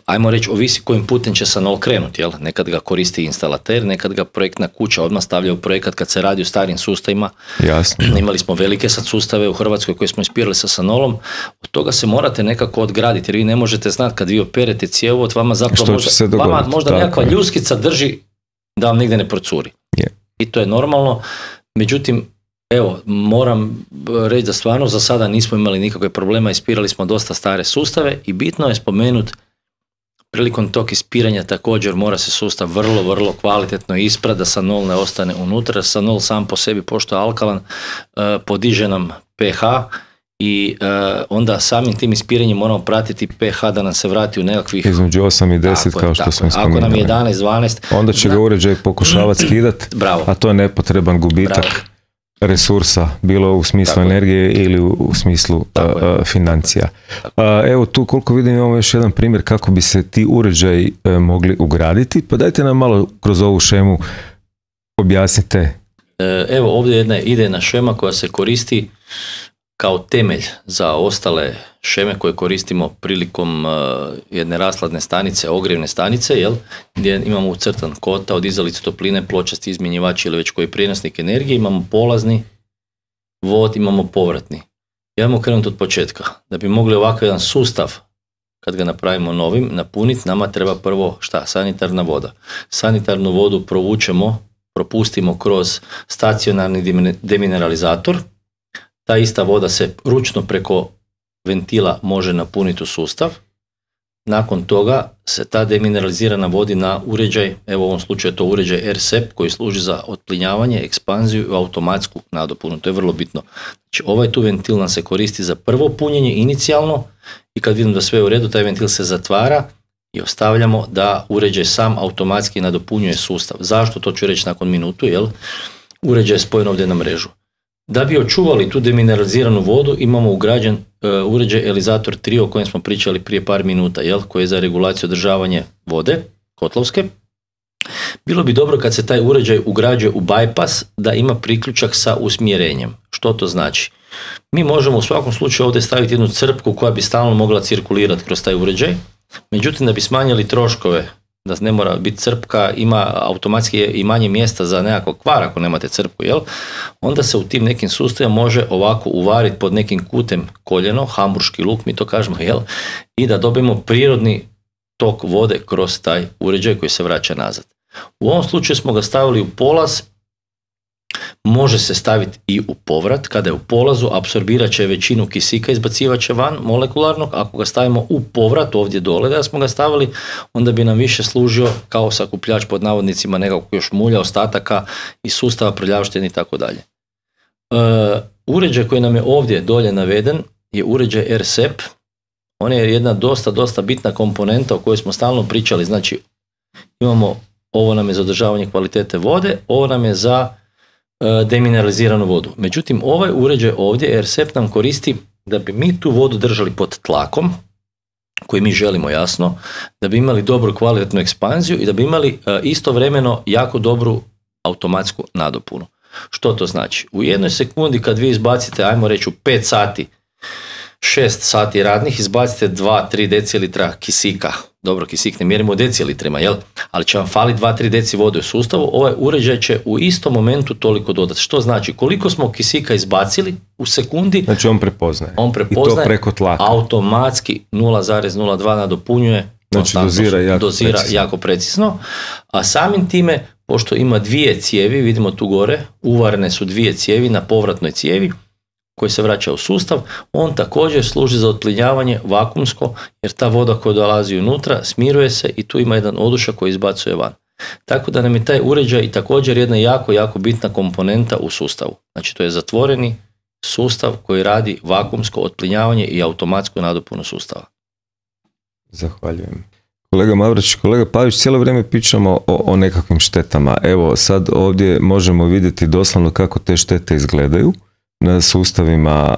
B: ajmo reći, ovisi kojim putem će sanol krenuti, jel? Nekad ga koristi instalater, nekad ga projektna kuća odmah stavlja u projekat kad se radi o starim sustavima.
A: Jasno.
B: Imali smo velike sad sustave u Hrvatskoj koje smo ispirali sa sanolom, od toga se morate nekako odgraditi, jer vi ne možete znati kad vi operete cjevovod, vama zapravo možda nekakva ljuskica drži da vam nigdje ne procuri.
A: Yeah.
B: I to je normalno. Međutim, evo, moram reći da stvarno za sada nismo imali nikakve problema, ispirali smo dosta stare sustave i bitno je spomenuti prilikom tog ispiranja također mora se sustav vrlo kvalitetno isprati da sanol ne ostane unutra. Sanol sam po sebi, pošto je alkalan, podiže nam pH i onda samim tim ispiranjem moramo pratiti pH da nam se vrati u nekakvih...
A: Između 8 i 10 kao što smo spomenuli.
B: Ako nam je 11-12...
A: Onda će ga uređaj pokušavati skidati, a to je nepotreban gubitak resursa, bilo u smislu energije ili u smislu financija. Evo tu koliko vidim imamo još jedan primjer kako bi se ti uređaji mogli ugraditi, pa dajte nam malo kroz ovu šemu objasnite.
B: Evo ovdje je jedna idejna šema koja se koristi kao temelj za ostale šeme koje koristimo prilikom jedne rashladne stanice, ogrjevne stanice, jel? Gdje imamo ucrtan kotao, dizalicu topline, pločasti izmjenjivač ili već koji prijenosnik energije, imamo polazni vod, imamo povratni. Idemo krenuti od početka. Da bi mogli ovakav jedan sustav, kad ga napravimo novim, napuniti, nama treba prvo sanitarna voda. Sanitarnu vodu propustimo kroz stacionarni demineralizator. Ta ista voda se ručno preko ventila može napuniti u sustav. Nakon toga se ta demineralizirana vodi na uređaj, evo u ovom slučaju je to uređaj RSEP koji služi za otplinjavanje, ekspanziju i automatsku nadopunu. To je vrlo bitno. Znači ovaj tu ventil nam se koristi za prvo punjenje inicijalno i kad vidim da sve je u redu, taj ventil se zatvara i ostavljamo da uređaj sam automatski nadopunjuje sustav. Zašto? To ću reći nakon minutu, jel? Uređaj je spojen ovdje na mrežu. Da bi očuvali tu demineraliziranu vodu, imamo ugrađen uređaj Elizator 3 o kojem smo pričali prije par minuta, koji je za regulaciju održavanje vode, kotlovske. Bilo bi dobro kad se taj uređaj ugrađuje u bypass da ima priključak sa usmjerenjem. Što to znači? Mi možemo u svakom slučaju ovdje staviti jednu crpku koja bi stalno mogla cirkulirati kroz taj uređaj, međutim da bi smanjili troškove, da ne mora biti crpka, ima automatski i manje mjesta za nekakav kvar ako nemate crpku, onda se u tim nekim sustavima može ovako uvariti pod nekim kutem koljeno, hamburški luk, mi to kažemo, i da dobijemo prirodni tok vode kroz taj uređaj koji se vraća nazad. U ovom slučaju smo ga stavili u polaz, može se staviti i u povrat. Kada je u polazu, apsorbirat će većinu kisika, izbacivat će van molekularnog. Ako ga stavimo u povrat ovdje dole da smo ga stavili, onda bi nam više služio kao sakupljač pod navodnicima nekako još mulja, ostataka i sustava prljavštine i tako dalje. Uređaj koji nam je ovdje dolje naveden je uređaj RSEP. On je jedna dosta bitna komponenta o kojoj smo stalno pričali. Znači, ovo nam je za održavanje kvalitete vode, ovo nam je za demineraliziranu vodu. Međutim, ovaj uređaj ovdje, RSEP, nam koristi da bi mi tu vodu držali pod tlakom, koji mi želimo jasno, da bi imali dobru kvalitetnu ekspanziju i da bi imali istovremeno jako dobru automatsku nadopunu. Što to znači? U jednoj sekundi kad vi izbacite, ajmo reći u 5 sati, 6 sati radnih, izbacite 2-3 decilitra kisika. Dobro, kisik ne mjerimo u decilitrima, ali će vam faliti 2-3 deci vode u sustavu, ovaj uređaj će u istom momentu toliko dodati. Što znači? Koliko smo kisika izbacili u sekundi,
A: znači on prepoznaje.
B: I to preko tlaka. Automatski 0,02 nadopunjuje,
A: znači dozira
B: jako precizno, a samim time, pošto ima 2 cijevi, vidimo tu gore, uvarene su 2 cijevi na povratnoj cijevi, koji se vraća u sustav, on također služi za otplinjavanje vakumsko, jer ta voda koja dolazi unutra smiruje se i tu ima jedan odušak koji izbacuje van. Tako da nam je taj uređaj i također jedna jako, jako bitna komponenta u sustavu. Znači to je zatvoreni sustav koji radi vakumsko otplinjavanje i automatsku nadopunu sustava.
A: Zahvaljujem. Kolega Mavrić, kolega Pavić, cijelo vrijeme pričamo o nekakvim štetama. Evo, sad ovdje možemo vidjeti doslovno kako te štete izgledaju na sustavima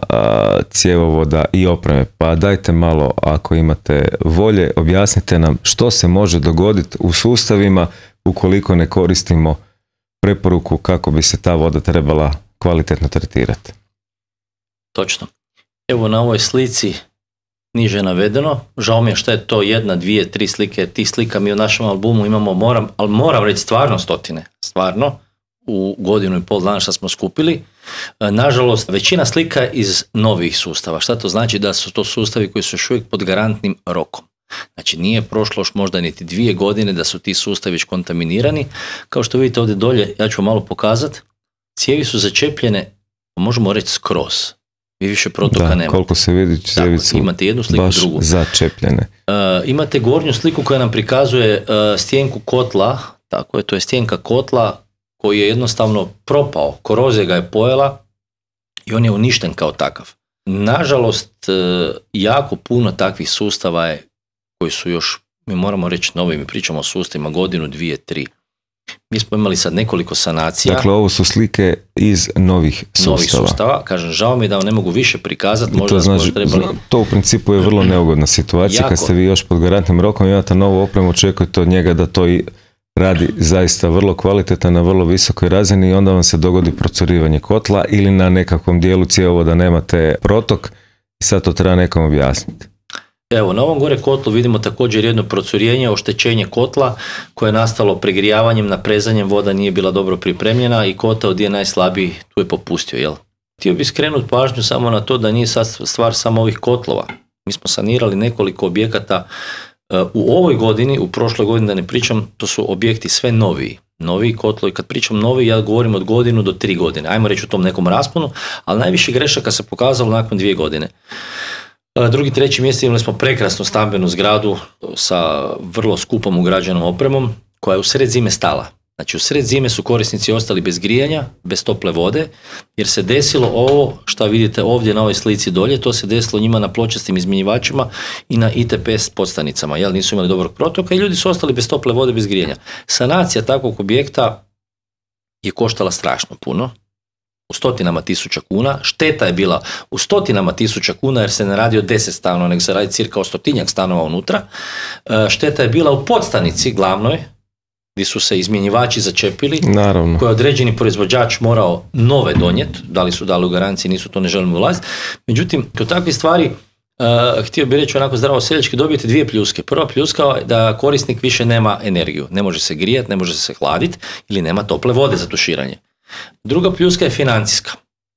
A: cjevovoda i opreme. Pa dajte malo, ako imate volje, objasnite nam što se može dogoditi u sustavima ukoliko ne koristimo preporuku kako bi se ta voda trebala kvalitetno tretirati.
B: Točno. Evo na ovoj slici niže navedeno, žao mi je što je to 1, 2, 3 slike, tih slika mi u našem albumu imamo, moram reći stvarno stotine, stvarno, u godinu i pol dana što smo skupili. Nažalost, većina slika je iz novih sustava. Šta to znači? Da su to sustavi koji su još uvijek pod garantnim rokom. Znači nije prošlo još možda niti 2 godine da su ti sustavi već kontaminirani. Kao što vidite ovdje dolje, ja ću malo pokazati, cijevi su začepljene, možemo reći skroz. Vi više protoka nemate.
A: Koliko se vidi, cijevi su
B: imate jednu sliku,
A: baš
B: drugu.
A: začepljene.
B: Imate gornju sliku koja nam prikazuje stjenku kotla, tako je, to je stjenka kotla koji je jednostavno propao, korozija ga je pojela i on je uništen kao takav. Nažalost, jako puno takvih sustava je koji su još, mi moramo reći novi, mi pričamo o sustavima godinu, 2, 3. Mi smo imali sad nekoliko sanacija.
A: Dakle, ovo su slike iz novih sustava.
B: Kažem, žao mi je da vam ne mogu više prikazati. Možda
A: to znači, trebali... To u principu je vrlo neugodna situacija. Kad ste vi još pod garantnim rokom, imate novu opremu, očekujete od njega da to i radi zaista vrlo kvalitetno na vrlo visokoj razini i onda vam se dogodi procurivanje kotla ili na nekakvom dijelu cjevovoda nemate protok i sad to treba nekom objasniti.
B: Evo, na ovom gore kotlu vidimo također jedno procurjenje, oštećenje kotla koje je nastalo pregrijavanjem, naprezanjem, voda nije bila dobro pripremljena i kotao gdje je najslabiji, tu je popustio, jel? Htio bih skrenuti pažnju samo na to da nije sad stvar samo ovih kotlova. Mi smo sanirali nekoliko objekata u ovoj godini, u prošloj godini da ne pričam, to su objekti sve noviji. Novi kotlovi, kad pričam novi, ja govorim od godinu do 3 godine. Ajmo reći u tom nekom rasponu, ali najviše grešaka se pokazalo nakon 2 godine. 2. 3. mjesec imali smo prekrasnu stambenu zgradu sa vrlo skupom ugrađenom opremom koja je u sred zime stala. Znači u sred zime su korisnici ostali bez grijanja, bez tople vode, jer se desilo ovo što vidite ovdje na ovoj slici dolje, to se desilo njima na pločastim izmjenjivačima i na ITP podstanicama, jel nisu imali dobrog protoka i ljudi su ostali bez tople vode, bez grijanja. Sanacija takvog objekta je koštala strašno puno, u 100.000 kuna, šteta je bila u 100.000 kuna jer se ne radi o 10 stanova, nego se radi cirka o 100-tinjak stanova unutra. Šteta je bila u podstanici glavnoj, gdje su se izmjenjivači začepili,
A: naravno,
B: koje je određeni proizvođač morao nove donijeti, da li su dali u garanciji, nisu, to ne želimo ulaziti. Međutim, kod takvih stvari, htio bih reći onako zdravo seljački, dobijete 2 pljuske. Prva pljuska je da korisnik više nema energiju, ne može se grijati, ne može se hladiti ili nema tople vode za tuširanje. Druga pljuska je financijska.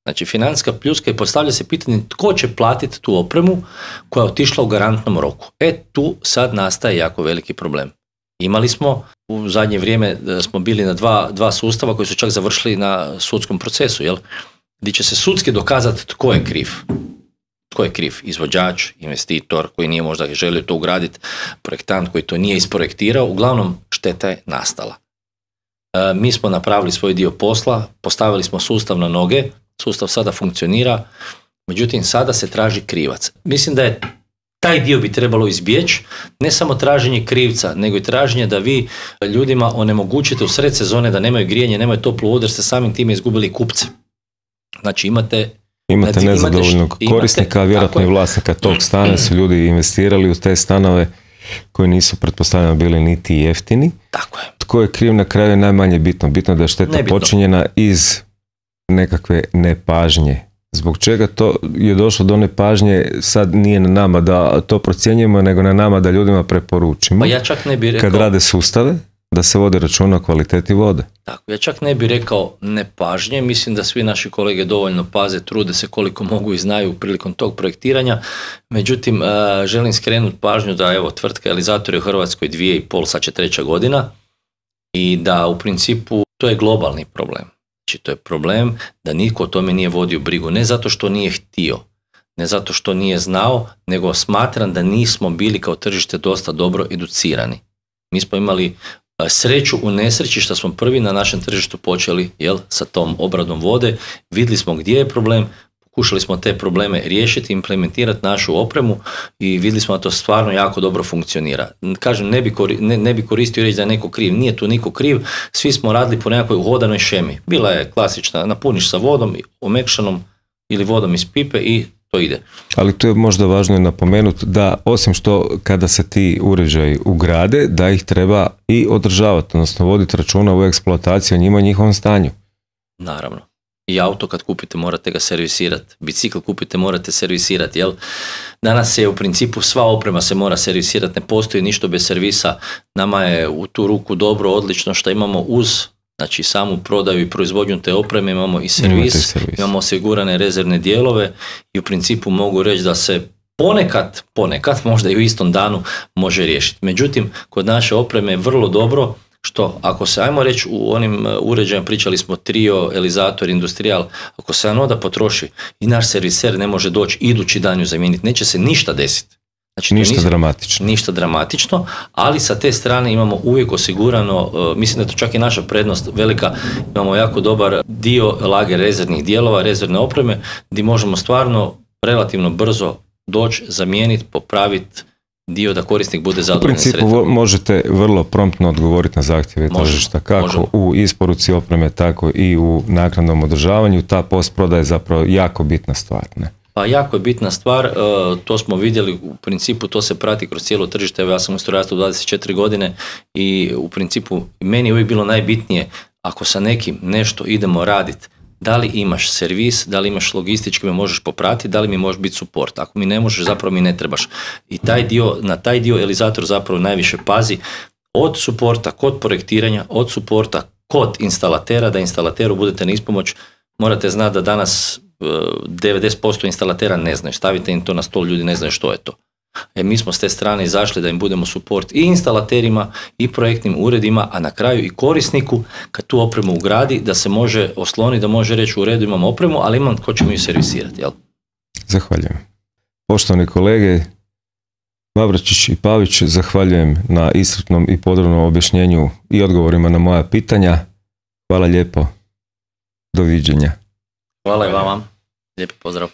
B: Znači financijska pljuska i postavlja se pitanje tko će platiti tu opremu koja je otišla u garantnom roku. Tu sad nastaje jako veliki problem. Imali smo u zadnje vrijeme, smo bili na dva sustava koji su čak završili na sudskom procesu, jel? Gdje će se sudski dokazati tko je kriv. Tko je kriv? Izvođač, investitor koji nije možda želio to ugraditi, projektant koji to nije isprojektirao, uglavnom šteta je nastala. Mi smo napravili svoj dio posla, postavili smo sustav na noge, sustav sada funkcionira, međutim sada se traži krivac. Mislim da je taj dio bi trebalo izbjeći, ne samo traženje krivca, nego i traženje da vi ljudima onemogućite u sred sezone da nemaju grijanje, nemaju toplu vodu jer ste samim time izgubili kupce. Znači imate
A: nezadovoljnog korisnika, a vjerojatno i vlasnika tog stana su ljudi investirali u te stanove koji nisu pretpostavljeno bili niti jeftini.
B: Tako je.
A: Tko je kriv na kraju je najmanje bitno. Bitno da je šteta počinjena iz nekakve nepažnje. Zbog čega to je došlo do nepažnje, sad nije na nama da to procjenjujemo, nego na nama da ljudima preporučimo.
B: Pa ja čak ne bih rekao,
A: kad rade sustave, da se vode računa o kvaliteti vode.
B: Tako, ja čak ne bih rekao nepažnje, mislim da svi naši kolege dovoljno paze, trude se koliko mogu i znaju prilikom tog projektiranja, međutim želim skrenuti pažnju da evo tvrtka Elizator je u Hrvatskoj 2,5, sad će 3. godina i da u principu to je globalni problem. Znači to je problem da nitko o tome nije vodio brigu, ne zato što nije htio, ne zato što nije znao, nego smatram da nismo bili kao tržište dosta dobro educirani. Mi smo imali sreću u nesreći što smo prvi na našem tržištu počeli sa tom obradom vode, vidjeli smo gdje je problem, pokušali smo te probleme riješiti, implementirati našu opremu i vidjeli smo da to stvarno jako dobro funkcionira. Kažem, ne bi koristio reći da je neko kriv, nije tu niko kriv, svi smo radili po nekakvoj uhodanoj šemi. Bila je klasična, napuniš sa vodom, omekšanom ili vodom iz pipe i to ide.
A: Ali tu je možda važno napomenuti da osim što kada se ti uređaji ugrade, da ih treba i održavati, odnosno voditi računa u eksploataciji o njima i njihovom stanju.
B: Naravno. I auto kad kupite morate ga servisirati, bicikl kupite morate servisirati, jel? Danas je u principu sva oprema se mora servisirati, ne postoji ništa bez servisa. Nama je u tu ruku dobro, odlično što imamo uz samu prodaju i proizvodnju te opreme, imamo i servis, imamo osigurane rezervne dijelove i u principu mogu reći da se ponekad, možda i u istom danu može riješiti. Međutim, kod naše opreme je vrlo dobro što, ako se, ajmo reći, u onim uređajima pričali smo Trio, Elizator, Industrial, ako se da potroši i naš serviser ne može doći idući dan ju zamijeniti, neće se ništa desiti. Znači, ništa dramatično, ali sa te strane imamo uvijek osigurano, mislim da to čak i naša prednost velika, imamo jako dobar dio lager rezervnih dijelova, rezervne opreme, gdje možemo stvarno relativno brzo doći, zamijeniti, popraviti dio da korisnik bude zadovoljan.
A: U principu možete vrlo promptno odgovoriti na zahtjeve tržišta, kako u isporuci opreme, tako i u naknadnom održavanju. Ta postprodaja je zapravo jako bitna stvar, ne?
B: Pa jako je bitna stvar, to smo vidjeli, u principu to se prati kroz cijelo tržište, evo ja sam u strojarstvu 24 godine i u principu meni je uvijek bilo najbitnije, ako sa nekim nešto idemo raditi, da li imaš servis, da li imaš logistički me možeš popratiti, da li mi možeš biti suport. Ako mi ne možeš, zapravo mi ne trebaš. I na taj dio Elizator zapravo najviše pazi od suporta kod projektiranja, od suporta kod instalatera, da instalateru budete na ispomoć. Morate znati da danas 90% instalatera ne znaju. Stavite im to na stol, ljudi ne znaju što je to. Mi smo s te strane izašli da im budemo suport i instalaterima i projektnim uredima, a na kraju i korisniku kad tu opremu ugradi da se može osloniti, da može reći u redu imam opremu, ali imam ko će mi ju servisirati. Jel?
A: Zahvaljujem. Poštovani kolege, Vabračić i Pavić, zahvaljujem na iscrpnom i podrobnom objašnjenju i odgovorima na moja pitanja. Hvala lijepo. Doviđenja.
B: Hvala i vama. Lijepi pozdrav.